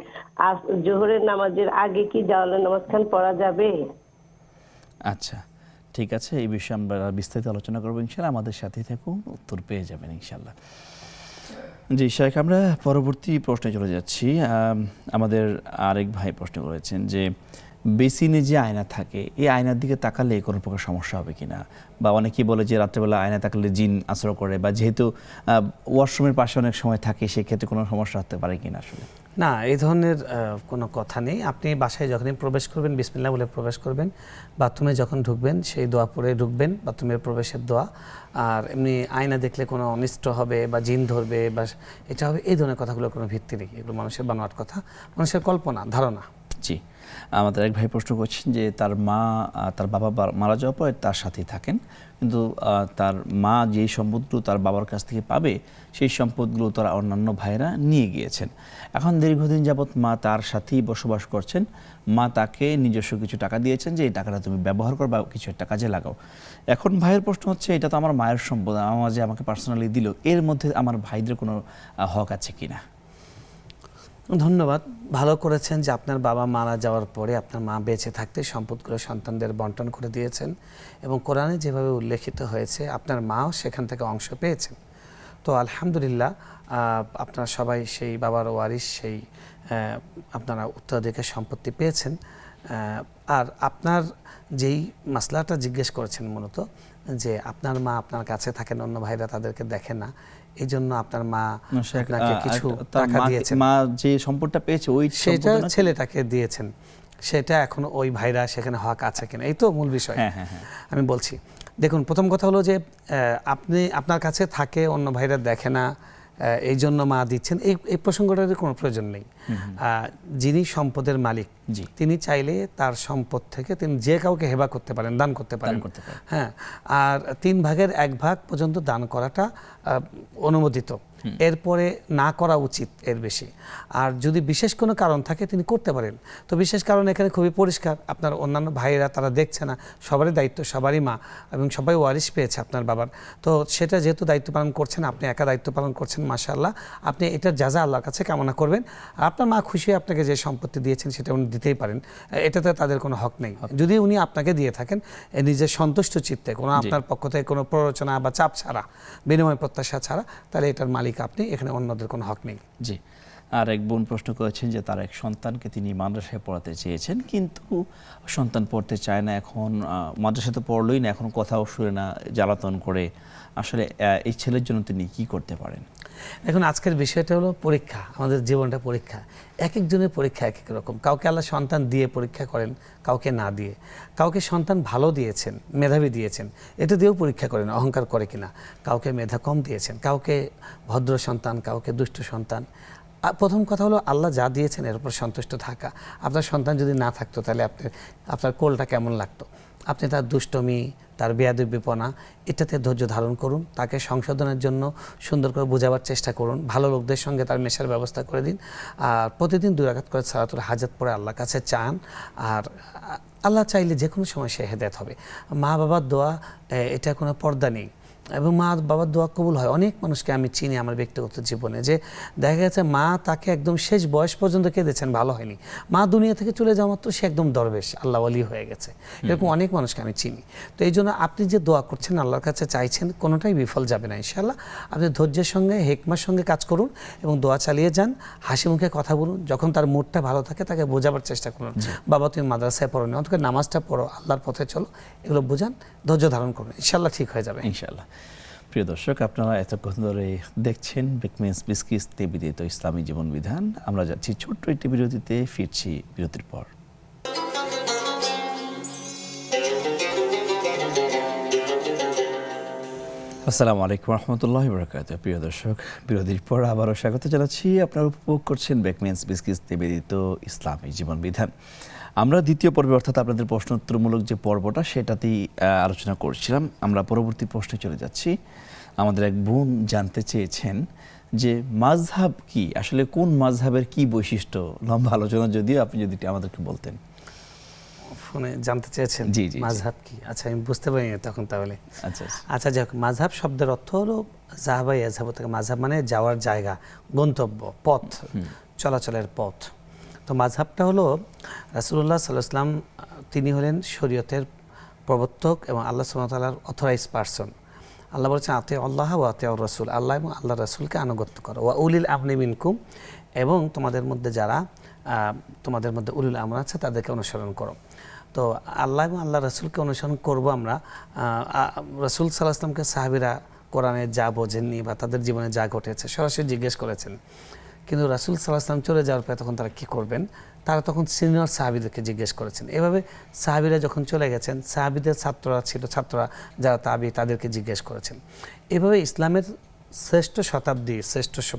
আর জোহরের নামাজের আগে কি জাওয়ালের নামাজ খান পড়া যাবে? আচ্ছা, ঠিক আছে, এই বিষয়ে আমরা বিস্তারিত আলোচনা করবো ইনশাল্লাহ। আমাদের সাথে থাকুন, উত্তর পেয়ে যাবেন ইনশাল্লাহ। জি শেখ, আমরা পরবর্তী প্রশ্নে চলে যাচ্ছি। আমাদের আরেক ভাই প্রশ্ন করেছেন যে বেসিনে যে আয়না থাকে, এই আয়নার দিকে তাকালে কোনো প্রকার সমস্যা হবে কিনা, বা অনেকেই বলে যে রাত্রেবেলা আয়না তাকালে জিন আশ্রয় করে, বা যেহেতু ওয়াশরুমের পাশে অনেক সময় থাকে সেক্ষেত্রে কোনো সমস্যা হতে পারে কিনা? আসলে না, এই ধরনের কোনো কথা নেই। আপনি বাসায় যখনই প্রবেশ করবেন বিসমিল্লাহ বলে প্রবেশ করবেন, বাথরুমে যখন ঢুকবেন সেই দোয়া পড়ে ঢুকবেন, বাথরুমের প্রবেশের দোয়া। আর এমনি আয়না দেখলে কোনো অনিষ্ট হবে বা জিন ধরবে বা এটা হবে, এই ধরনের কথাগুলোর কোনো ভিত্তি নেই। এগুলো মানুষের বানোয়াট কথা, মানুষের কল্পনা, ধারণা। জি, আমাদের এক ভাই প্রশ্ন করছেন যে তার মা, তার বাবা মারা যাওয়ার পর তার সাথেই থাকেন, কিন্তু তার মা যেই সম্পদগুলো তার বাবার কাছ থেকে পাবে সেই সম্পদগুলো তারা অন্যান্য ভাইরা নিয়ে গিয়েছেন। এখন দীর্ঘদিন যাবৎ মা তার সাথেই বসবাস করছেন। মা তাকে নিজস্ব কিছু টাকা দিয়েছেন যে এই টাকাটা তুমি ব্যবহার করো বা কিছু একটা কাজে লাগাও। এখন ভাইয়ের প্রশ্ন হচ্ছে, এটা তো আমার মায়ের সম্পদ, আমার যে আমাকে পার্সোনালি দিল, এর মধ্যে আমার ভাইদের কোনো হক আছে কিনা? ধন্যবাদ, ভালো করেছেন যে আপনার বাবা মারা যাওয়ার পরে আপনার মা বেঁচে থাকতে সম্পদগুলো সন্তানদের বন্টন করে দিয়েছেন, এবং কোরআনে যেভাবে উল্লেখিত হয়েছে আপনার মাও সেখান থেকে অংশ পেয়েছেন। তো আলহামদুলিল্লাহ, আপনারা সবাই সেই বাবার ওয়ারিশ, সেই আপনারা উত্তরাধিকার সম্পত্তি পেয়েছেন। আর আপনার যেই মাসলাটা জিজ্ঞেস করেছেন মূলত, যে আপনার মা আপনার কাছে থাকেন, অন্য ভাইরা তাদেরকে দেখে না, এই জন্য আপনার মা আপনাকে কিছু টাকা দিয়েছেন, মা যে সম্পদটা পেয়েছে ওই সেটা ছেলেটাকে দিয়েছেন, সেটা এখনো ওই ভাইরা সেখানে হক আছে কিনা, এই তো মূল বিষয়। আমি বলছি, দেখুন, প্রথম কথা হলো যে আপনি আপনার কাছে থাকে, অন্য ভাইরা দেখে না, এই জন্য মা দিচ্ছেন, এই প্রসঙ্গটার কোনো প্রয়োজন নেই। যিনি সম্পদের মালিক, তিনি চাইলে তার সম্পদ থেকে তিনি যে কাউকে হেবা করতে পারেন, দান করতে পারেন। হ্যাঁ, আর 3 ভাগের 1 ভাগ পর্যন্ত দান করাটা অনুমোদিত, এরপরে না করা উচিত এর বেশি। আর যদি বিশেষ কোনো কারণ থাকে তিনি করতে পারেন। তো বিশেষ কারণ এখানে খুবই পরিষ্কার, আপনার অন্যান্য ভাইয়েরা তারা দেখছে না, সবারই দায়িত্ব, সবারই মা, এবং সবাই ওয়ারিশ পেয়েছে আপনার বাবার। তো সেটা যেহেতু দায়িত্ব পালন করছেন, আপনি একা দায়িত্ব পালন করছেন, মাশাআল্লাহ, আপনি এটার যাজা আল্লাহর কাছে কামনা করবেন। আর আপনার মা খুশি হয়ে আপনাকে যে সম্পত্তি দিয়েছেন সেটা উনি দিতেই পারেন, এটাতে তাদের কোনো হক নেই। যদি উনি আপনাকে দিয়ে থাকেন নিজের সন্তুষ্ট চিত্তে, কোনো আপনার পক্ষ থেকে কোনো প্ররোচনা বা চাপ ছাড়া, বিনিময় প্রত্যাশা ছাড়া, তাহলে এটার মালিক আপনি, এখানে অন্যদের কোনো হক নেই। জি, আর এক বোন প্রশ্ন করেছেন যে তার এক সন্তানকে তিনি মাদ্রাসায় পড়াতে চেয়েছেন, কিন্তু সন্তান পড়তে চায় না। এখন মাদ্রাসায় তো পড়লই না, এখন কথাও শুনে না, জ্বালাতন করে। আসলে এই ছেলের জন্য তিনি কি করতে পারেন? এখন আজকের বিষয়টা হলো পরীক্ষা, আমাদের জীবনটা পরীক্ষা। এক একজনের পরীক্ষা এক এক রকম। কাউকে আল্লাহ সন্তান দিয়ে পরীক্ষা করেন, কাউকে না দিয়ে। কাউকে সন্তান ভালো দিয়েছেন, মেধাবী দিয়েছেন, এটা দিয়েও পরীক্ষা করেন অহংকার করে কিনা। কাউকে মেধা কম দিয়েছেন, কাউকে ভদ্র সন্তান, কাউকে দুষ্ট সন্তান। প্রথম কথা হলো আল্লাহ যা দিয়েছেন এর উপর সন্তুষ্ট থাকা। আপনার সন্তান যদি না থাকতো তাহলে আপনার কোলটা কেমন লাগতো? আপনি তার দুষ্টমি, তার বেয়াদবিপনা, এটাতে ধৈর্য ধারণ করুন, তাকে সংশোধনের জন্য সুন্দর করে বোঝাবার চেষ্টা করুন, ভালো লোকদের সঙ্গে তার মেশার ব্যবস্থা করে দিন। আর প্রতিদিন 2 রাকাত করে সালাতুল হাজাত পড়ে আল্লাহর কাছে চান। আর আল্লাহ চাইলে যে কোনো সময় সে হেদায়েত হবে। মা বাবার দোয়া, এটা কোনো পর্দা নেই, এবং মা বাবার দোয়া কবুল হয়। অনেক মানুষকে আমি চিনি আমার ব্যক্তিগত জীবনে, যে দেখা গেছে মা তাকে একদম শেষ বয়স পর্যন্ত কেঁদেছেন, ভালো হয়নি। মা দুনিয়া থেকে চলে যাওয়া মাত্র সে একদম দরবেশ, আল্লাহ ওয়ালি হয়ে গেছে। এরকম অনেক মানুষকে আমি চিনি। তো এই জন্য আপনি যে দোয়া করছেন, আল্লাহর কাছে চাইছেন, কোনোটাই বিফল যাবে না ইনশাআল্লাহ। আপনি ধৈর্যের সঙ্গে, হেকমার সঙ্গে কাজ করুন এবং দোয়া চালিয়ে যান, হাসি মুখে কথা বলুন। যখন তার মুডটা ভালো থাকে তাকে বোঝাবার চেষ্টা করুন, বাবা তুমি মাদ্রাসায় পড়ো না, অন্তত নামাজটা পড়ো, আল্লাহর পথে চলো, এগুলো বোঝান, ধৈর্য ধারণ করুন, ইনশাআল্লাহ ঠিক হয়ে যাবে ইনশাআল্লাহ। প্রিয় দর্শক, আপনারা এতক্ষণ ধরে দেখছেন বিকমেন্স বিস্কিস নিবেদিত ইসলামী জীবন বিধান। আমরা যাচ্ছি ছোট্ট একটি বিরতিতে, ফিরছি বিরতির পর। আসসালামু আলাইকুম রহমতুল্লাহি বরকাত। প্রিয় দর্শক, বিরতির পর আবারও স্বাগত জানাচ্ছি। আপনারা উপভোগ করছেন ব্যাকমেন্স বিস্কিস নিবেদিত ইসলামী জীবন বিধান। আমরা দ্বিতীয় পর্বে অর্থাৎ আপনাদের প্রশ্নোত্তরমূলক যে পর্বটা সেটাতেই আলোচনা করছিলাম। আমরা পরবর্তী প্রশ্নে চলে যাচ্ছি। আমাদের এক বোন জানতে চেয়েছেন যে মাযহাব কি, আসলে কোন মাযহাবের কি বৈশিষ্ট্য। লম্বা আলোচনা, যদিও আপনি যদি আমাদেরকে বলতেন। ফোনে জানতে চেয়েছেন জি, জি, জি। মাযহাব কি? আচ্ছা, আমি বুঝতে পারিনি তখন তাহলে। আচ্ছা আচ্ছা, যাক, মাযহাব শব্দের অর্থ হলো যাহাবা ইয়াযহাবু থেকে মাযহাব মানে যাওয়ার জায়গা, গন্তব্য, পথ, চলাচলের পথ। তো মাযহাবটা হলো রাসূলুল্লাহ সাল্লাল্লাহু আলাইহি ওয়াসাল্লাম, তিনি হলেন শরীয়তের প্রবর্তক এবং আল্লাহ সুবহানাহু ওয়া তাআলার অথরাইজ পারসন। আল্লাহ বলেছেন আতিউ আল্লাহ ওয়া আতিউর রাসূল, আল্লাহ এবং আল্লাহ রাসূলকে আনুগত্য করো, ওয়া উলিল আমরি মিনকুম, এবং তোমাদের মধ্যে যারা তোমাদের মধ্যে উলিল আমর আছে তাদেরকে অনুসরণ করো। তো আল্লাহ এবং আল্লাহ রাসূলকে অনুসরণ করব আমরা। রাসূল সাল্লাল্লাহু আলাইহি ওয়াসাল্লামকে সাহাবীরা কোরআনে যা বোঝেননি বা তাদের জীবনে যা ঘটেছে সরাসরি জিজ্ঞেস করেছেন, কিন্তু রাসূল সাল্লাল্লাহু আলাইহি ওয়াসাল্লাম চলে যাওয়ার পরে তখন তারা কী করবেন, তারা তখন সিনিয়র সাহাবীদেরকে জিজ্ঞেস করেছেন। এভাবে সাহাবীরা যখন চলে গেছেন, সাহাবীদের ছাত্ররা যারা তাবি, তাদেরকে জিজ্ঞেস করেছেন। এভাবে ইসলামের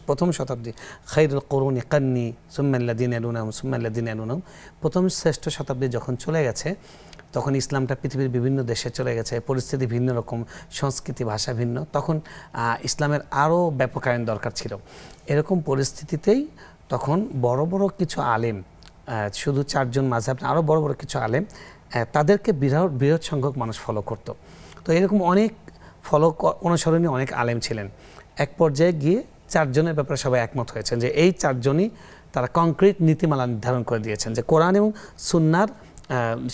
প্রথম শতাব্দী খায়রুল কুরুনি কারনি সুম্মাল্লাযিনা ইয়ালুনাহুম, প্রথম শ্রেষ্ঠ শতাব্দী যখন চলে গেছে, তখন ইসলামটা পৃথিবীর বিভিন্ন দেশে চলে গেছে, পরিস্থিতি ভিন্ন রকম, সংস্কৃতি ভাষা ভিন্ন, তখন ইসলামের আরও ব্যাপকায়ন দরকার ছিল। এরকম পরিস্থিতিতেই তখন বড় বড় কিছু আলেম, শুধু 4 জন মাযহাব, আরও বড় বড় কিছু আলেম, তাদেরকে বৃহৎ সংখ্যক মানুষ ফলো করত। তো এরকম অনেক অনুসরণীয় অনেক আলেম ছিলেন। এক পর্যায়ে গিয়ে 4 জনের ব্যাপারে সবাই একমত হয়েছেন যে এই 4 জনই তারা কংক্রিট নীতিমালা নির্ধারণ করে দিয়েছেন যে কোরআন এবং সুন্নাহর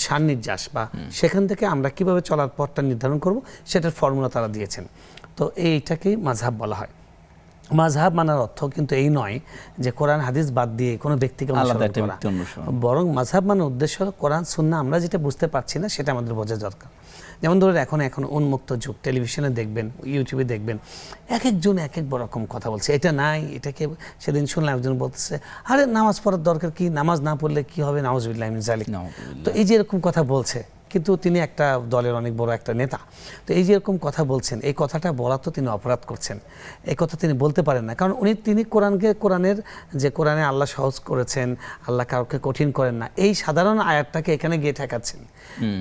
সান্নিধ্যাস বা সেখান থেকে আমরা কিভাবে চলার পথটা নির্ধারণ করব সেটার ফর্মুলা তারা দিয়েছেন। তো এইটাকেই মাযহাব বলা হয়। মাযহাব মানার অর্থ কিন্তু এই নয় যে কোরআন হাদিস বাদ দিয়ে কোনো ব্যক্তিকে অনুসরণ করা, বরং মাযহাব মানার উদ্দেশ্য হলো কোরআন সুন্নাহ আমরা যেটা বুঝতে পারছি না সেটা আমাদের বোঝা দরকার। যেমন ধরুন এখন উন্মুক্ত যুগ, টেলিভিশনে দেখবেন, ইউটিউবে দেখবেন, এক একজন এক এক রকম কথা বলছে, এটা নাই, এটাকে সেদিন শুনলাম একজন বলতেছে আরে নামাজ পড়ার দরকার কি, নামাজ না পড়লে কি হবে, নাউযুবিল্লাহি মিন যালিক। তো এই যে এরকম কথা বলছে, কিন্তু তিনি একটা দলের অনেক বড় একটা নেতা, তো এই যে এরকম কথা বলছেন, এই কথাটা বলা তো তিনি অপরাধ করছেন, এই কথা তিনি বলতে পারেন না, কারণ তিনি কোরআনে আল্লাহ সহজ করেছেন, আল্লাহ কাউকে কঠিন করেন না, এই সাধারণ আয়াতটাকে এখানে গিয়ে ঠেকাচ্ছেন।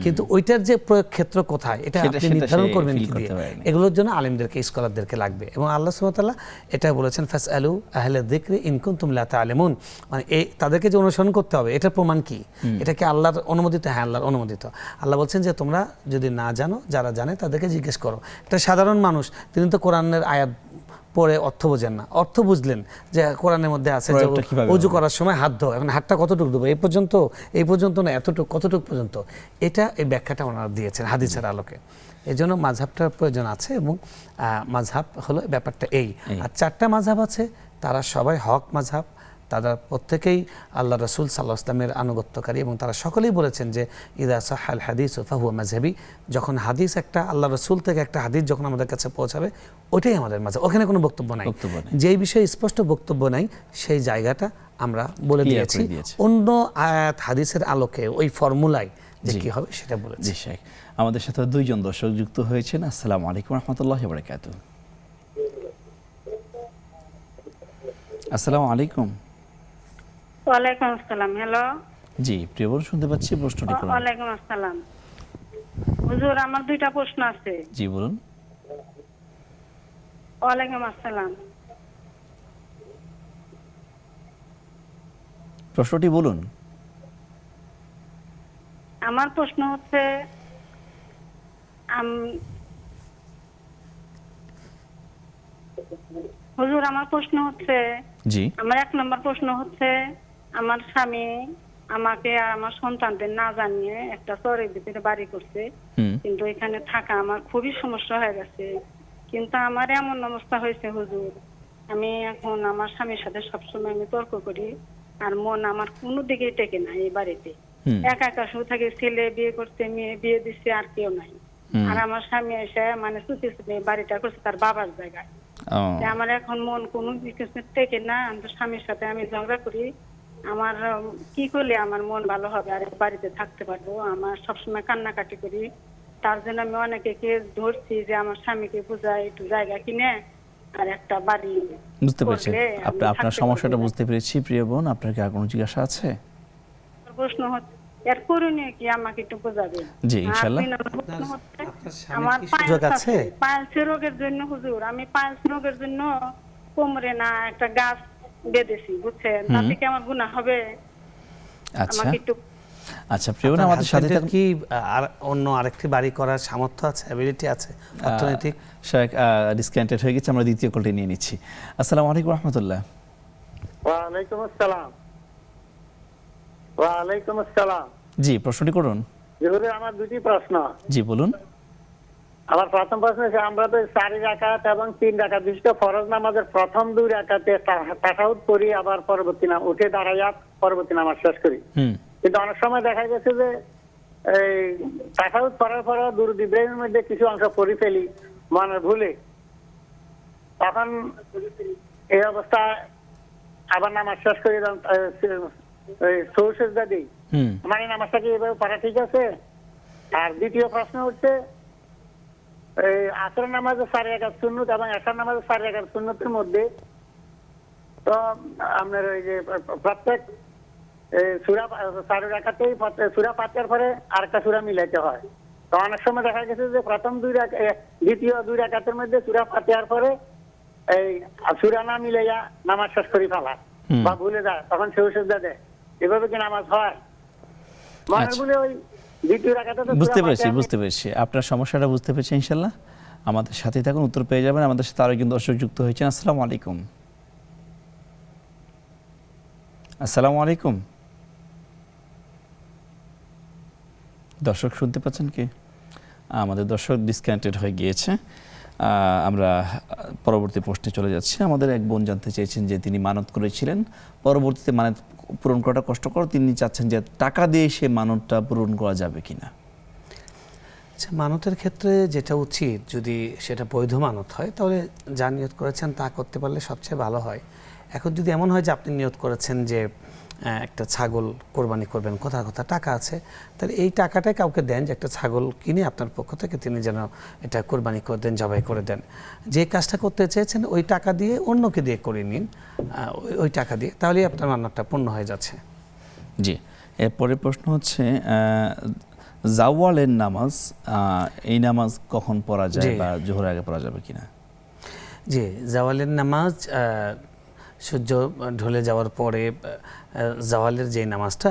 কিন্তু ওইটার যে প্রয়োগ ক্ষেত্র কোথায় এটা আপনি নির্ধারণ করবেন কি দিয়ে, এগুলোর জন্য আলেমদেরকে, স্কলারদেরকে লাগবে। এবং আল্লাহ সুবহানাহু ওয়া তাআলা এটা বলেছেন ফাসআলু আহলা যিকরি ইন কুনতুম লা তা'লামুন, মানে তাদেরকে যে অনুসরণ করতে হবে এটার প্রমাণ কি, এটা কি আল্লাহর অনুমোদিত? হ্যাঁ, আল্লাহর অনুমোদিত। আল্লাহ বলছেন যে তোমরা যদি না জানো, যারা জানে তাদেরকে জিজ্ঞেস করো। এটা সাধারণ মানুষ, তিনি তো কোরআনের আয়াত পরে অর্থ বোঝেন না, অর্থ বুঝলেন যে কোরআনের মধ্যে আছে যে ওযু করার সময় হাত ধোয়া, এখন হাতটা কতটুকু দেবো, এই পর্যন্ত না, কতটুকু পর্যন্ত, এটা এই ব্যাখ্যাটা ওনারা দিয়েছেন হাদিসের আলোকে। এই জন্য মাযহাবটার প্রয়োজন আছে, এবং মাযহাব হলো ব্যাপারটা এই। আর 4টা মাযহাব আছে, তারা সবাই হক মাযহাব, তারা প্রত্যেকেই আল্লাহ রাসূল সাল্লাল্লাহু আলাইহি ওয়াসাল্লামের আনুগত্যকারী, এবং তারা সকলেই বলেছেন যে ইযা সাহাল হাদিসু ফাহুয়া মাযহাবি, যখন হাদিস একটা আল্লাহ রাসূল থেকে একটা হাদিস যখন আমাদের কাছে পৌঁছাবে ওইটাই আমাদের মাযহাব, ওখানে কোনো বক্তব্য নাই। যেই বিষয়ে স্পষ্ট বক্তব্য নাই সেই জায়গাটা আমরা বলে দিয়েছি, অন্য আয়াত হাদিসের আলোকে ওই ফর্মুলায় যে কি হবে সেটা বলেছি। জি শেখ, আমাদের সাথে 2 জন দর্শক যুক্ত হয়েছেন। আসসালামু আলাইকুম রাহমাতুল্লাহি ওয়া বারাকাতুহু। আসসালামু আলাইকুম। ওয়ালাইকুম আসসালাম। হ্যালো। জি প্রিয় বোন, শুনতে পাচ্ছি, প্রশ্নটি করুন। ওয়ালাইকুম আসসালাম। হুজুর, আমার 2টা প্রশ্ন আছে। জি বলুন। ওয়ালাইকুম আসসালাম। প্রশ্নটি বলুন। আমার প্রশ্ন হচ্ছে, হুজুর আমার প্রশ্ন হচ্ছে, জি, আমার 1 নম্বর প্রশ্ন হচ্ছে, আমার স্বামী আমাকে আর আমার সন্তানদের না জানিয়ে একটা চরের ভিতরে বাড়ি করছে, কিন্তু এখানে থাকা আমার খুবই সমস্যা হয়ে গেছে। কিন্তু আমার এমন অবস্থা হয়েছে হুজুর, আমি এখন আমার স্বামীর সাথে সবসময় আমি তর্ক করি, আর মন আমার কোনো দিকে টেকে না এই বাড়িতে। একা একা শুধু থাকে, ছেলে বিয়ে করছে, মেয়ে বিয়ে দিচ্ছে, আর কেউ নাই। আর আমার স্বামী এসে মানে চুপি চুপি বাড়িটা করছে তার বাবার জায়গায়। আমার এখন মন কোনো কিছু টেকে না, স্বামীর সাথে আমি ঝগড়া করি। আমার কি করলে আমার মন ভালো হবে আর বাড়িতে থাকতে পারবো? আমার সবসময় কান্নাকাটি করি, তার জন্য আমি অনেকে ধরছি যে আমার স্বামীকে বুঝায় একটু জায়গা কিনে আর একটা বাড়ি। বুঝতে পেরেছি, করলে আমি আপনার থাকতে সমস্যাটা পারবো। বুঝতে পেরেছি প্রিয় বোন। আপনার কি আর কোনো জিজ্ঞাসা আছে? প্রশ্ন হচ্ছে এর করণীয় কি আমাকে একটু বোঝাবেন? জি, ইনশাআল্লাহ। আর দুই নম্বর প্রশ্ন হচ্ছে, আপনার স্বামীর আমার কি পায়েস সুযোগ আছে? পায়েস রোগের জন্য হুজুর, আমি পায়েস রোগের জন্য কোমরে না একটা গাছ বেঁধেছি, বুঝছেন? তাতে কি আমার গুনাহ হবে? আচ্ছা আমাকে একটু আচ্ছা প্রিয় বোন, আপনার আমাদের সাথে হাজবেন্ডের থাকুন। কি আর অন্য আরেকটি বাড়ি করার সামর্থ্য আছে, অ্যাবিলিটি আছে, অর্থনৈতিক? ডিসকানেক্টেড হয়ে গেছে, আমরা দ্বিতীয় কলটি নিয়ে নিচ্ছি। আসসালামু আলাইকুম রহমতুল্লাহ। ওয়ালাইকুম আসসালাম। ওয়ালাইকুম আসসালাম। জি, প্রশ্নটি করুন। যেহেতু আমার দুটি প্রশ্ন। জি বলুন। আমার প্রথম প্রশ্ন হচ্ছে, আমরা তো 4 রাকাত এবং 3 রাকাত বিশিষ্ট ফরজ নামাজের প্রথম 2 রাকাতে তাশাহুদ পড়ি, আবার পরবর্তী উঠে দাঁড়াইয়া পরবর্তী নামাজ শেষ করি। কিন্তু অনেক সময় দেখা গেছে যে এই তাশাহুদ পড়ার পরে দুরূদ ইব্রাহিমের মধ্যে কিছু অংশ পড়ে ফেলি মনে ভুলে, তখন এই অবস্থায় আবার নামাজ শেষ করে সৌসেজদা দিই। আমার এই নামাজটা কি এভাবে পড়া ঠিক আছে? আর দ্বিতীয় প্রশ্ন হচ্ছে, এই আসর নামাজের 4 রাকাত সুন্নত এবং এশার নামাজের 4 রাকাত সুন্নতের মধ্যে তো আপনার ওই যে প্রত্যেক সূরা 4 রাকাতেই সূরা ফাতিহার পরে আরেকটা সূরা মিলাইতে হয়। তো অনেক সময় দেখা গেছে যে প্রথম দ্বিতীয় 2 রাকাতের মধ্যে সূরা ফাতিহার পরে এই সূরা না মিলাইয়া নামাজ শেষ করে ফেলা বা ভুলে যায়, তখন সেজদা দেয়। এভাবে কি নামাজ হয়? মনে ভুলে ওই দ্বিতীয় রাকাতে তো বুঝতে সূরা পেরেছি, ফাতিহা বুঝতে পেরেছি আপনার সমস্যাটা বুঝতে পেরেছি। ইনশাআল্লাহ আমাদের সাথে থাকুন, উত্তর পেয়ে যাবেন। আমাদের সাথে আরো কিন্তু দর্শক যুক্ত হয়েছেন। আসসালামু আলাইকুম। আসসালামু আলাইকুম। দর্শক শুনতে পাচ্ছেন কি? আমাদের দর্শক ডিসকানেক্টেড হয়ে গিয়েছে। আমরা পরবর্তী প্রশ্নে চলে যাচ্ছি। আমাদের এক বোন জানতে চেয়েছেন যে তিনি মানত করেছিলেন, পরবর্তীতে মানত পূরণ করাটা কষ্টকর, তিনি চাচ্ছেন যে টাকা দিয়ে সে মানতটা পূরণ করা যাবে কিনা। আচ্ছা, মানতের ক্ষেত্রে যেটা উচিত, যদি সেটা বৈধ মানত হয় তাহলে যা নিয়ত করেছেন তা করতে পারলে সবচেয়ে ভালো হয়। এখন যদি এমন হয় যে আপনি নিয়ত করেছেন যে একটা ছাগল কোরবানি করবেন, কোথাও কোথাও টাকা আছে, তাহলে এই টাকাটাই কাউকে দেন যে একটা ছাগল কিনে আপনার পক্ষ থেকে তিনি যেন এটা কোরবানি করে দেন, জবাই করে দেন। যে কাজটা করতে চেয়েছেন ওই টাকা দিয়ে অন্যকে দিয়ে করে নিন, ওই টাকা দিয়ে, তাহলেই আপনার মান্নাতটা পূর্ণ হয়ে যাচ্ছে। জি, এরপরে প্রশ্ন হচ্ছে জাওয়ালের নামাজ, এই নামাজ কখন পড়া যায় বা জোহরের আগে পড়া যাবে কিনা? জি, জাওয়ালের নামাজ সূর্য ঢলে যাওয়ার পরে জাওয়ালের যে নামাজটা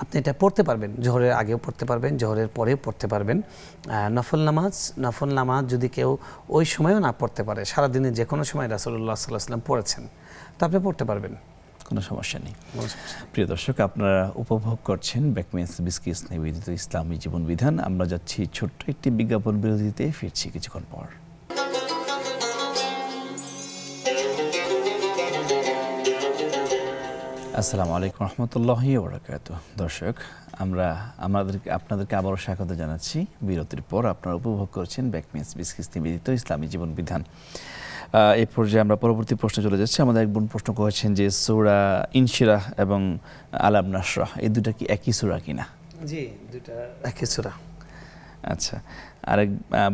আপনি এটা পড়তে পারবেন, জোহরের আগেও পড়তে পারবেন, জোহরের পরেও পড়তে পারবেন। নফল নামাজ যদি কেউ ওই সময়ও না পড়তে পারে, সারাদিনে যে কোনো সময় রাসূলুল্লাহ সাল্লাল্লাহু আলাইহি ওয়াসাল্লাম পড়েছেন, তা আপনি পড়তে পারবেন, কোনো সমস্যা নেই। প্রিয় দর্শক, আপনারা উপভোগ করছেন বেকমেন্স বিস্কিটস নিবেদিত ইসলামী জীবন বিধান। আমরা যাচ্ছি ছোট্ট একটি বিজ্ঞাপন বিরতিতে, ফিরছি কিছুক্ষণ পর। আসসালামু আলাইকুম রহমতুল্লাহি ওয়া বারাকাতুহু। দর্শক, আপনাদেরকে আবারও স্বাগত জানাচ্ছি বিরতির পর। আপনারা উপভোগ করছেন বেকমেন্স বিস্কিটস নিবেদিত ইসলামী জীবন বিধান। এই পর্যায়ে আমরা পরবর্তী প্রশ্নে চলে যাচ্ছি। আমাদের এক বোন প্রশ্ন করেছেন যে সূরা ইনশিরাহ এবং আলাম নাশরাহ এই দুটো কি একই সূরা কিনা? জি, দুটো একই সূরা। আচ্ছা, আরেক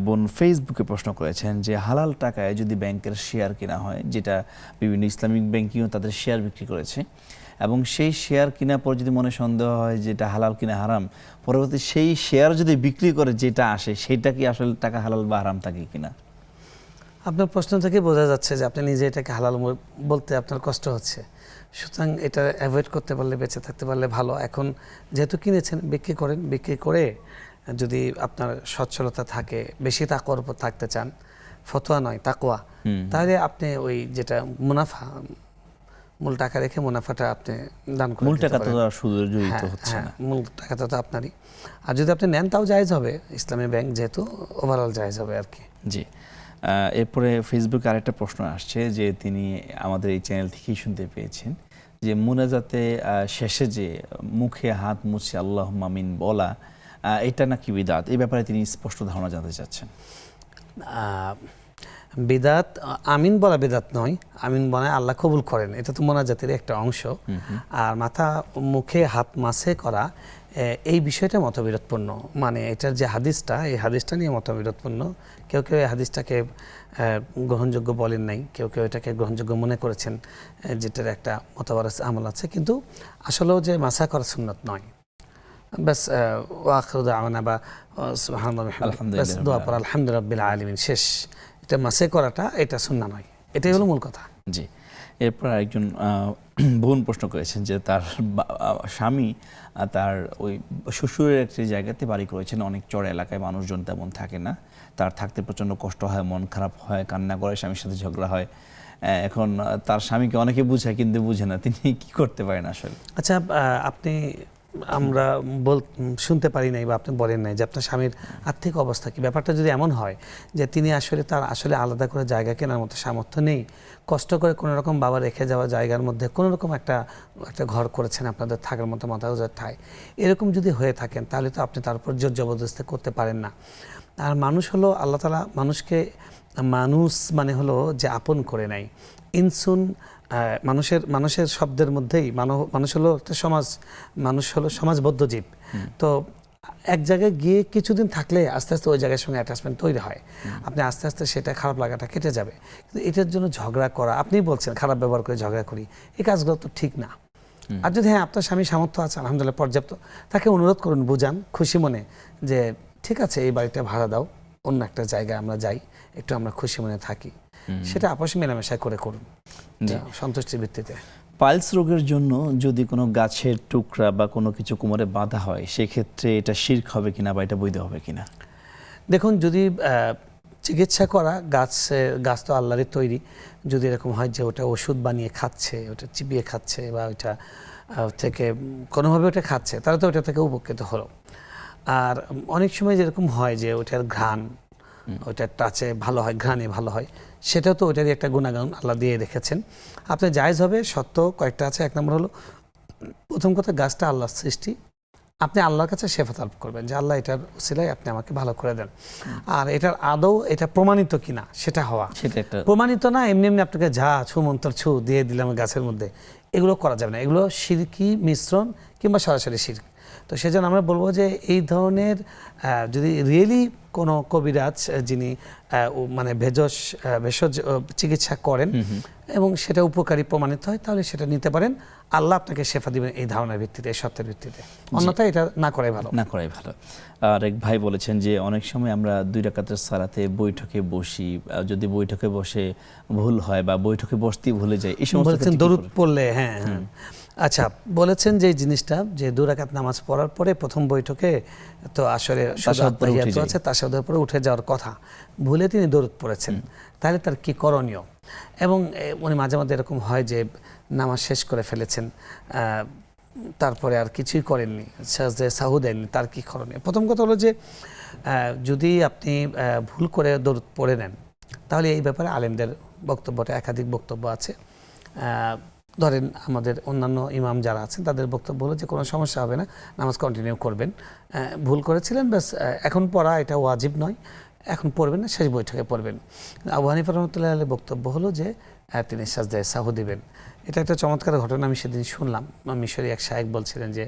বোন ফেসবুকে প্রশ্ন করেছেন যে হালাল টাকায় যদি ব্যাংকের শেয়ার কেনা হয়, যেটা বিভিন্ন ইসলামিক ব্যাংকিংও তাদের শেয়ার বিক্রি করেছে, এবং সেই শেয়ার কেনার পর যদি মনে সন্দেহ হয় যে এটা হালাল কিনা হারাম, পরবর্তী সেই শেয়ার যদি বিক্রি করে যেটা আসে সেটা কি আসলে টাকা হালাল বা হারাম থাকে কিনা? আপনার প্রশ্ন থেকে বোঝা যাচ্ছে যে আপনি নিজে এটাকে হালাল বলতে আপনার কষ্ট হচ্ছে, সুতরাং এটা অ্যাভয়েড করতে পারলে, বেঁচে থাকতে পারলে ভালো। এখন যেহেতু কিনেছেন, বিক্রি করেন, বিক্রি করে যদি আপনার সচ্ছলতা থাকে, বেশি তাকওয়ার উপর থাকতে চান, ফতোয়া নয় তাকওয়া, তাহলে আপনি ওই যেটা মুনাফা, মূল টাকা রেখে মুনাফাটা আপনি দান করে মূল দিতে টাকা তো পারেন। সুদে জড়িত হচ্ছে না। মূল টাকাটা তো আপনারই। আর যদি আপনি নেন তাও জায়েজ হবে, ইসলামী ব্যাংক যেহেতু, ওভারঅল জায়েজ হবে আর কি। জি, এরপরে ফেসবুকে আরেকটা প্রশ্ন আসছে যে তিনি আমাদের এই চ্যানেল থেকেই শুনতে পেয়েছেন যে মুনাজাতে শেষে যে মুখে হাত মুছে আল্লাহুম্মা আমিন বলা, এটা নাকি বিদআত। এই ব্যাপারে তিনি স্পষ্ট ধারণা জানতে চাচ্ছেন। বিদাত, আমিন বলা বিদাত নয়, আমিন বলা আল্লাহ কবুল করেন, এটা তো মোনাজাতের একটা অংশ। আর মাথা মুখে হাত মাসে করা, এই বিষয়টা মতবিরোধপূর্ণ, মানে এটার যে হাদিসটা, এই হাদিসটা নিয়ে মতবিরোধপূর্ণ। কেউ কেউ এই হাদিসটাকে গ্রহণযোগ্য বলেন নাই, কেউ কেউ এটাকে গ্রহণযোগ্য মনে করেছেন, যেটার একটা মতবারস আমল আছে, কিন্তু আসলেও যে মাসা করা সুন্নত নয়। বাস ওয়াখিরু দাওয়ানা বা বাস দোয়া পড়া আলহামদুলিল্লাহ রাব্বিল আলামিন শেষ, এটা মাসে করাটা এটা সুন্নাহ নয়, এটাই হলো মূল কথা। জি। এরপর একজন বোন প্রশ্ন করেছেন যে তার স্বামী তার ওই শ্বশুরের একটি জায়গাতে বাড়ি করেছেন, অনেক চড়া এলাকায়, মানুষজন তেমন থাকে না, তার থাকতে প্রচণ্ড কষ্ট হয়, মন খারাপ হয়, কান্না করে, স্বামীর সাথে ঝগড়া হয়। এখন তার স্বামীকে অনেকে বুঝায় কিন্তু বুঝে না, তিনি কি করতে পারেন আসলে? আচ্ছা, আপনি আমরা শুনতে পারি নাই বা আপনি বলেন নাই যে আপনার স্বামীর আর্থিক অবস্থা কি। ব্যাপারটা যদি এমন হয় যে তিনি আসলে তার আসলে আলাদা করে জায়গা কেনার মতো সামর্থ্য নেই, কষ্ট করে কোনো রকম বাবা রেখে যাওয়া জায়গার মধ্যে কোনো রকম একটা ঘর করেছেন আপনাদের থাকার মতো, মাথা গোজার ঠাঁই, এরকম যদি হয়ে থাকেন তাহলে তো আপনি তার উপর জোর জবরদস্তি করতে পারেন না। আর মানুষ হলো, আল্লাহ তাআলা মানুষকে, মানুষ মানে হলো যে আপন করে নাই। ইনসুন, মানুষের শব্দের মধ্যেই মানুষ হলো একটা মানুষ হলো সমাজবদ্ধ জীব। তো এক জায়গায় গিয়ে কিছুদিন থাকলে আস্তে আস্তে ওই জায়গার সঙ্গে অ্যাটাচমেন্ট তৈরি হয়, আপনি আস্তে আস্তে সেটা খারাপ লাগাটা কেটে যাবে। কিন্তু এটার জন্য ঝগড়া করা, আপনি বলছেন খারাপ ব্যবহার করে ঝগড়া করি, এই কাজগুলো তো ঠিক না। আর যদি হ্যাঁ আপনার স্বামী সামর্থ্য আছে আলহামদুলিল্লাহ পর্যাপ্ত, তাকে অনুরোধ করুন, বুঝান খুশি মনে যে ঠিক আছে এই বাড়িটা ভাড়া দাও, অন্য একটা জায়গায় আমরা যাই, একটু আমরা খুশি মনে থাকি, সেটা আপস মেলামেশা করে করুন সন্তুষ্টির ভিত্তিতে। পাইলস রোগের জন্য যদি কোনো গাছের টুকরা বা কোনো কিছু কোমরে বাঁধা হয়, সেক্ষেত্রে এটা শিরক হবে কিনা বা এটা বৈধ হবে কিনা? দেখুন, যদি চিকিৎসা করা গাছ তো আল্লাহরই তৈরি, যদি এরকম হয় যে ওটা ওষুধ বানিয়ে খাচ্ছে, ওটা চিবিয়ে খাচ্ছে বা ওইটা থেকে কোনোভাবে ওটা খাচ্ছে, তাহলে তো ওটা থেকে উপকৃত হলো। আর অনেক সময় যেরকম হয় যে ওটার ঘ্রাণ, ওইটার টাচে ভালো হয়, ঘ্রাণে ভালো হয়, সেটাও তো ওইটারই একটা গুণাগুণ আল্লাহ দিয়ে রেখেছেন। আপনি জায়েজ হবে, সত্য কয়েকটা আছে। এক নম্বর হলো, প্রথম কথা গাছটা আল্লাহর সৃষ্টি, আপনি আল্লাহর কাছে শেফা তালব করবেন যে আল্লাহ এটার উসিলায় আপনি আমাকে ভালো করে দেন। আর এটার আদৌ এটা প্রমাণিত কিনা সেটা হওয়া, সেটা একটা প্রমাণিত না এমনি এমনি আপনাকে ছু মন্তর দিয়ে দিলাম গাছের মধ্যে, এগুলো করা যাবে না, এগুলো শিরকি মিশ্রণ কিংবা সরাসরি শিরক। তো সেজন্য আমরা বলবো যে এই ধরনের যদি রিয়েলি কোনো কবিরাজ যিনি মানে ভেষজ চিকিৎসা করেন এবং সেটা উপকারী প্রমাণিত হয়, তাহলে সেটা নিতে পারেন, আল্লাহ আপনাকে শেফা দিবেন এই ধারণার ভিত্তিতে, এই সত্যের ভিত্তিতে। অন্যথায় এটা না করাই ভালো। আর এক ভাই বলেছেন যে অনেক সময় আমরা 2 রাকাতের সালাতে বৈঠকে বসি, যদি বৈঠকে বসে ভুল হয় বা বৈঠকে বসতেই ভুলে যাই, এই সমস্ত বলেছেন দরুদ পড়লে, হ্যাঁ আচ্ছা বলেছেন যে জিনিসটা যে 2 রাকাত নামাজ পড়ার পরে প্রথম বৈঠকে তো আসলে আছে, তাশাহুদের পরে উঠে যাওয়ার কথা, ভুলে তিনি দরুদ পড়েছেন, তাহলে তার কি করণীয়? এবং উনি মাঝে মাঝে এরকম হয় যে নামাজ শেষ করে ফেলেছেন, তারপরে আর কিছুই করেননি, সাজদায়ে সাহু দেননি, তার কি করণীয়? প্রথম কথা হলো যে যদি আপনি ভুল করে দরুদ পড়ে নেন, তাহলে এই ব্যাপারে আলেমদের বক্তব্যটা, একাধিক বক্তব্য আছে। ধরেন আমাদের অন্যান্য ইমাম যারা আছেন তাদের বক্তব্য হলো যে কোনো সমস্যা হবে না, নামাজ কন্টিনিউ করবেন, ভুল করেছিলেন ব্যাস, এখন পড়া এটা ওয়াজিব নয়, এখন পড়বেন না, শেষ বৈঠকে পড়বেন। আবু হানিফা রাহমাতুল্লাহি আলাইহির বক্তব্য হলো যে তিনি সাজদায়ে সাহু দিবেন। এটা একটা চমৎকার ঘটনা আমি সেদিন শুনলাম। মিশরি এক শায়েখ বলছিলেন যে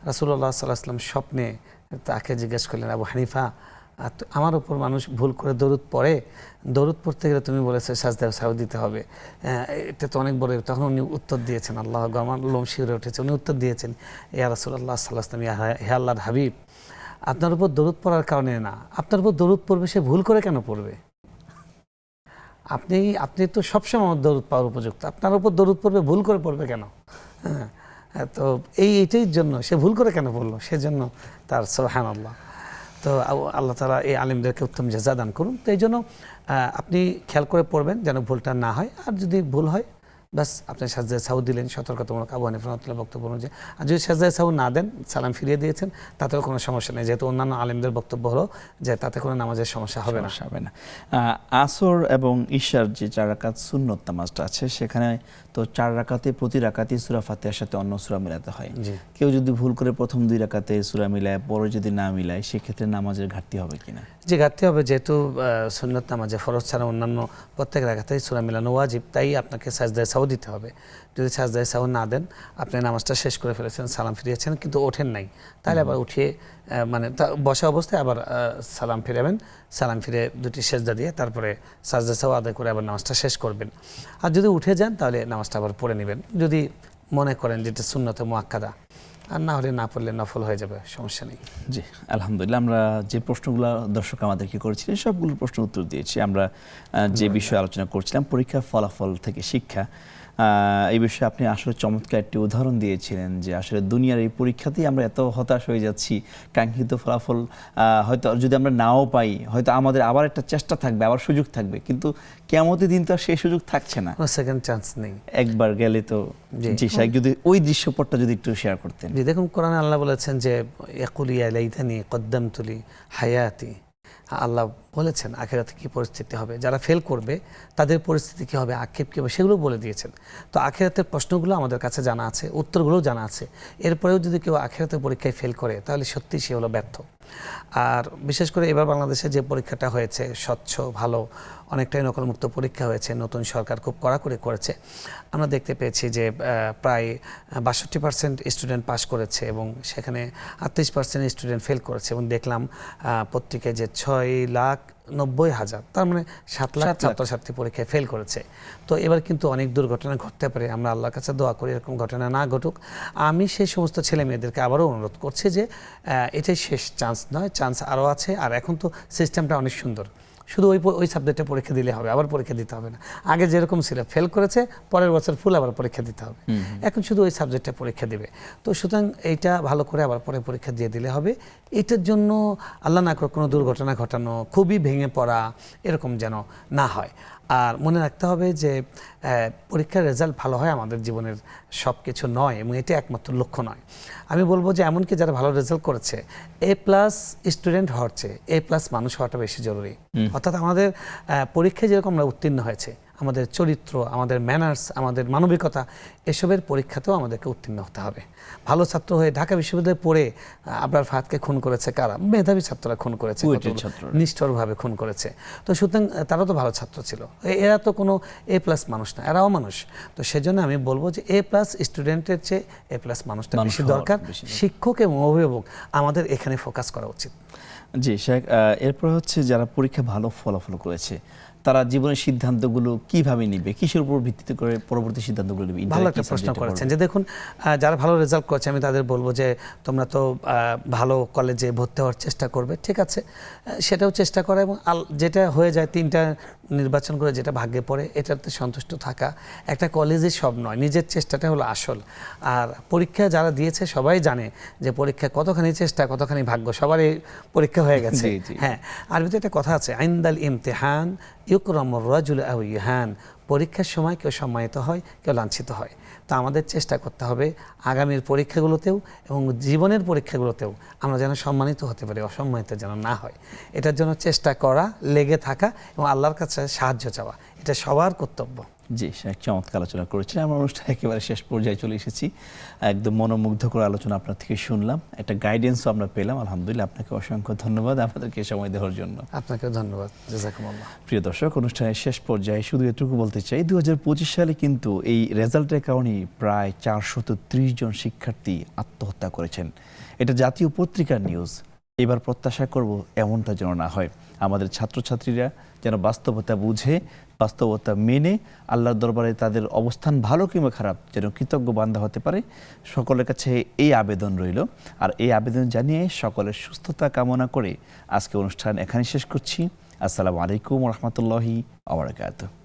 রাসূলুল্লাহ সাল্লাল্লাহু আলাইহি ওয়াসাল্লাম স্বপ্নে তাকে জিজ্ঞেস করলেন, আবু হানিফা আমার উপর মানুষ ভুল করে দরুদ পড়ে, দরুদ পড়তে গেলে তুমি বলেছো সাজদায়ে সাহু দিতে হবে, এটা তো অনেক বড়। তখন উনি উত্তর দিয়েছেন, আল্লাহ আমার লোম শিউরে উঠেছে, উনি উত্তর দিয়েছেন, ইয়া রাসূলুল্লাহ সাল্লাল্লাহু আলাইহি ওয়াসাল্লাম, হে আল্লাহর হাবিব, আপনার উপর দরুদ পড়ার কারণে না, আপনার উপর দরুদ পড়বে সে ভুল করে কেন পড়বে? আপনি তো সবসময় আমার দরুদ পাওয়ার উপযুক্ত, আপনার উপর দরুদ পড়বে ভুল করে পড়বে কেন? হ্যাঁ, তো এইটাই জন্য সে ভুল করে কেন পড়লো, সেজন্য তার সুবহানাল্লাহ। তো আল্লাহ তাআলা এই আলেমদেরকে উত্তম জাযা দান করুন। তো এই জন্য আপনি খেয়াল করে পড়বেন যেন ভুলটা না হয়, আর যদি ভুল হয় বাস আপনি সাজদায়ে সাহু দিলেন সতর্কতামূলক আবু হানিফা রাহমাতুল্লাহ বক্তব্য অনুযায়ী। আর যদি সাজদায়ে সাহু না দেন, সালাম ফিরিয়ে দিয়েছেন, তাতেও কোনো সমস্যা নেই, যেহেতু অন্যান্য আলেমদের বক্তব্য হলো যে তাতে কোনো নামাজের সমস্যা হবে না। আসর এবং ঈশার যে 4 রাকাত সুন্নত নামাজটা আছে, সেখানে তো 4 রাকাতে প্রতি রাকাতে সূরা ফাতিহার সাথে অন্য সূরা মিলাতে হয়। কেউ যদি ভুল করে প্রথম 2 রাকাতে সূরা মিলায়, পরে যদি না মিলায়, সেক্ষেত্রে নামাজের ঘাটতি হবে কিনা? যে ঘাটতি হবে, যেহেতু সুন্নত নামাজে ফরজ ছাড়া অন্যান্য প্রত্যেক রাকাতেই সূরা মিলানো ওয়াজিব, তাই আপনাকে সাজদায়ে সাহু দিতে হবে। যদি সাজদায় সাহু না দেন, আপনি নামাজটা শেষ করে ফেলেছেন, সালাম ফিরিয়েছেন কিন্তু ওঠেন নাই, তাহলে আবার উঠিয়ে মানে বসা অবস্থায় আবার সালাম ফিরাবেন, সালাম ফিরে দুটি সেজদা দিয়ে তারপরে সাজদা সাহু আদায় করে আবার নামাজটা শেষ করবেন। আর যদি উঠে যান তাহলে নামাজটা আবার পড়ে নেবেন, যদি মনে করেন যেটা সুন্নতে মুআক্কাদা, আর না হলে না পড়লে নফল হয়ে যাবে, সমস্যা নেই। জি, আলহামদুলিল্লাহ। আমরা যে প্রশ্নগুলো দর্শক আমাদেরকে করেছিলেন সবগুলোর প্রশ্ন উত্তর দিয়েছি। আমরা যে বিষয়ে আলোচনা করছিলাম পরীক্ষার ফলাফল থেকে শিক্ষা, এই বিষয়ে আপনি আসলে চমৎকার একটি উদাহরণ দিয়েছিলেন যে আসলে দুনিয়ার এই পরীক্ষাতেই আমরা এত হতাশ হয়ে যাচ্ছি, কাঙ্ক্ষিত ফলাফল হয়তো যদি আমরা নাও পাই, হয়তো আমাদের আবার একটা চেষ্টা থাকবে, আবার সুযোগ থাকবে, কিন্তু কিয়ামতের দিন তো আর সেই সুযোগ থাকছে না, সেকেন্ড চান্স নেই, একবার গেলে তো। জি শাইখ, যদি ওই দৃশ্যপটটা যদি একটু শেয়ার করতেন। জি, দেখুন কোরআনে আল্লাহ বলেছেন যে ইয়াকুল ইয়া লাইতানি কদ্দামতু লি হায়াতি, আল্লাহ বলেছেন আখিরাতে কী পরিস্থিতি হবে, যারা ফেল করবে তাদের পরিস্থিতি কী হবে, আক্ষেপ কী হবে, সেগুলো বলে দিয়েছেন। তো আখিরাতের প্রশ্নগুলো আমাদের কাছে জানা আছে, উত্তরগুলোও জানা আছে। এরপরেও যদি কেউ আখিরাতের পরীক্ষায় ফেল করে তাহলে সত্যিই সে হলো ব্যর্থ। আর বিশেষ করে এবার বাংলাদেশে যে পরীক্ষাটা হয়েছে স্বচ্ছ, ভালো, অনেকটাই নকলমুক্ত পরীক্ষা হয়েছে, নতুন সরকার খুব কড়াকড়ি করেছে। আমরা দেখতে পেয়েছি যে প্রায় ৬২% স্টুডেন্ট পাস করেছে এবং সেখানে ৩৮% স্টুডেন্ট ফেল করেছে। এবং দেখলাম পত্রিকায় যে ৬,৯০,০০০, তার মানে ৭ লাখ ছাত্রছাত্রী পরীক্ষায় ফেল করেছে। তো এবার কিন্তু অনেক দুর্ঘটনা ঘটতে পারে, আমরা আল্লাহর কাছে দোয়া করি এরকম ঘটনা না ঘটুক। আমি সেই সমস্ত ছেলে মেয়েদেরকে আবারও অনুরোধ করছি যে এটাই শেষ চান্স নয়, চান্স আরও আছে। আর এখন তো সিস্টেমটা অনেক সুন্দর, শুধু ওই সাবজেক্টে পরীক্ষা দিলে হবে, আবার পরীক্ষা দিতে হবে না। আগে যেরকম ছিল ফেল করেছে পরের বছর ফুল আবার পরীক্ষা দিতে হবে, এখন শুধু ওই সাবজেক্টে পরীক্ষা দিবে। তো সুতরাং এইটা ভালো করে আবার পরে পরীক্ষা দিয়ে দিলে হবে। এটার জন্য আল্লাহ না করে কোনো দুর্ঘটনা ঘটানো, খুবই ভেঙে পড়া এরকম যেন না হয়। আর মনে রাখতে হবে যে পরীক্ষার রেজাল্ট ভালো হয় আমাদের জীবনের সব কিছু নয় এবং এটা একমাত্র লক্ষ্য নয়। আমি বলবো যে এমনকি যারা ভালো রেজাল্ট করেছে, A+ স্টুডেন্ট হওয়ার চেয়ে A+ মানুষ হওয়াটা বেশি জরুরি। অর্থাৎ আমাদের পরীক্ষায় যেরকম আমরা উত্তীর্ণ হয়েছে, আমাদের চরিত্র, আমাদের ম্যানার্স, আমাদের মানবিকতা, এসবের পরীক্ষাতেও আমাদেরকে উত্তীর্ণ হতে হবে। ভালো ছাত্র হয়ে ঢাকা বিশ্ববিদ্যালয়ে পড়ে আবরার ফাহাদকে খুন করেছে কারা? মেধাবী ছাত্ররা খুন করেছে, নিষ্ঠুরভাবে খুন করেছে। তো সুতরাং তারা তো ভালো ছাত্র ছিল, এরা তো কোনো A+ মানুষ না, এরাও মানুষ। তো সেজন্য আমি বলবো যে A+ স্টুডেন্টের চেয়ে A+ মানুষটা বেশি দরকার। শিক্ষক এবং অভিভাবক আমাদের এখানে ফোকাস করা উচিত। জি শাইখ, এরপর হচ্ছে যারা পরীক্ষা ভালো ফলাফল করেছে তারা জীবনের সিদ্ধান্তগুলো কিভাবে নেবে, কিসের উপর ভিত্তি করে পরবর্তী সিদ্ধান্তগুলো নেবে? ভালো একটা প্রশ্ন করেছেন। যে দেখুন, যারা ভালো রেজাল্ট করেছে আমি তাদের বলবো যে তোমরা তো ভালো কলেজে ভর্তি হওয়ার চেষ্টা করবে, ঠিক আছে, সেটাও চেষ্টা করা, এবং যেটা হয়ে যায় 3টা নির্বাচন করে যেটা ভাগ্যে পড়ে এটাতে সন্তুষ্ট থাকা। একটা কলেজে সব নয়, নিজের চেষ্টাটা হলো আসল। আর পরীক্ষা যারা দিয়েছে সবাই জানে যে পরীক্ষা কতখানি চেষ্টা কতখানি ভাগ্য, সবারই পরীক্ষা হয়ে গেছে। হ্যাঁ, আরবিতে একটা কথা আছে, আইন্দাল ইমতিহান ইউকরামুর রাজুল আও ইউহান, পরীক্ষার সময় কেউ সম্মানিত হয়, কেউ লাঞ্ছিত হয়। তো আমাদের চেষ্টা করতে হবে আগামীর পরীক্ষাগুলোতেও এবং জীবনের পরীক্ষাগুলোতেও আমরা যেন সম্মানিত হতে পারি, অসম্মানিত যেন না হয়। এটার জন্য চেষ্টা করা, লেগে থাকা এবং আল্লাহর কাছে সাহায্য চাওয়া, এটা সবার কর্তব্য। জি, এক চমৎকার আলোচনা করেছিলেন। আমরা অনুষ্ঠান একেবারে শেষ পর্যায়ে চলে এসেছি। একদম মনোমুগ্ধকর আলোচনা আপনার থেকে শুনলাম, একটা গাইডেন্সও আমরা পেলাম। আলহামদুলিল্লাহ, আপনাকে অসংখ্য ধন্যবাদ আমাদেরকে সময় দেওয়ার জন্য। আপনাকেও ধন্যবাদ, জাযাকুমুল্লাহ। প্রিয় দর্শক, অনুষ্ঠানের শেষ পর্যায়ে শুধু এটুকু বলতে চাই, 2025 সালে কিন্তু এই রেজাল্টের কারণে প্রায় 430 জন শিক্ষার্থী আত্মহত্যা করেছেন। এটা জাতীয় পত্রিকার নিউজ। এবার প্রত্যাশা করব এমনটা যেন না হয়। আমাদের ছাত্রছাত্রীরা যেন বাস্তবতা বুঝে, বাস্তবতা মেনে আল্লাহর দরবারে তাদের অবস্থান ভালো কিংবা খারাপ যেন কৃতজ্ঞ বান্দা হতে পারে। সকলের কাছে এই আবেদন রইল। আর এই আবেদন জানিয়ে সকলের সুস্থতা কামনা করে আজকে অনুষ্ঠান এখানে শেষ করছি। আসসালামু আলাইকুম ওয়া রাহমাতুল্লাহি ওয়া বারাকাতুহু।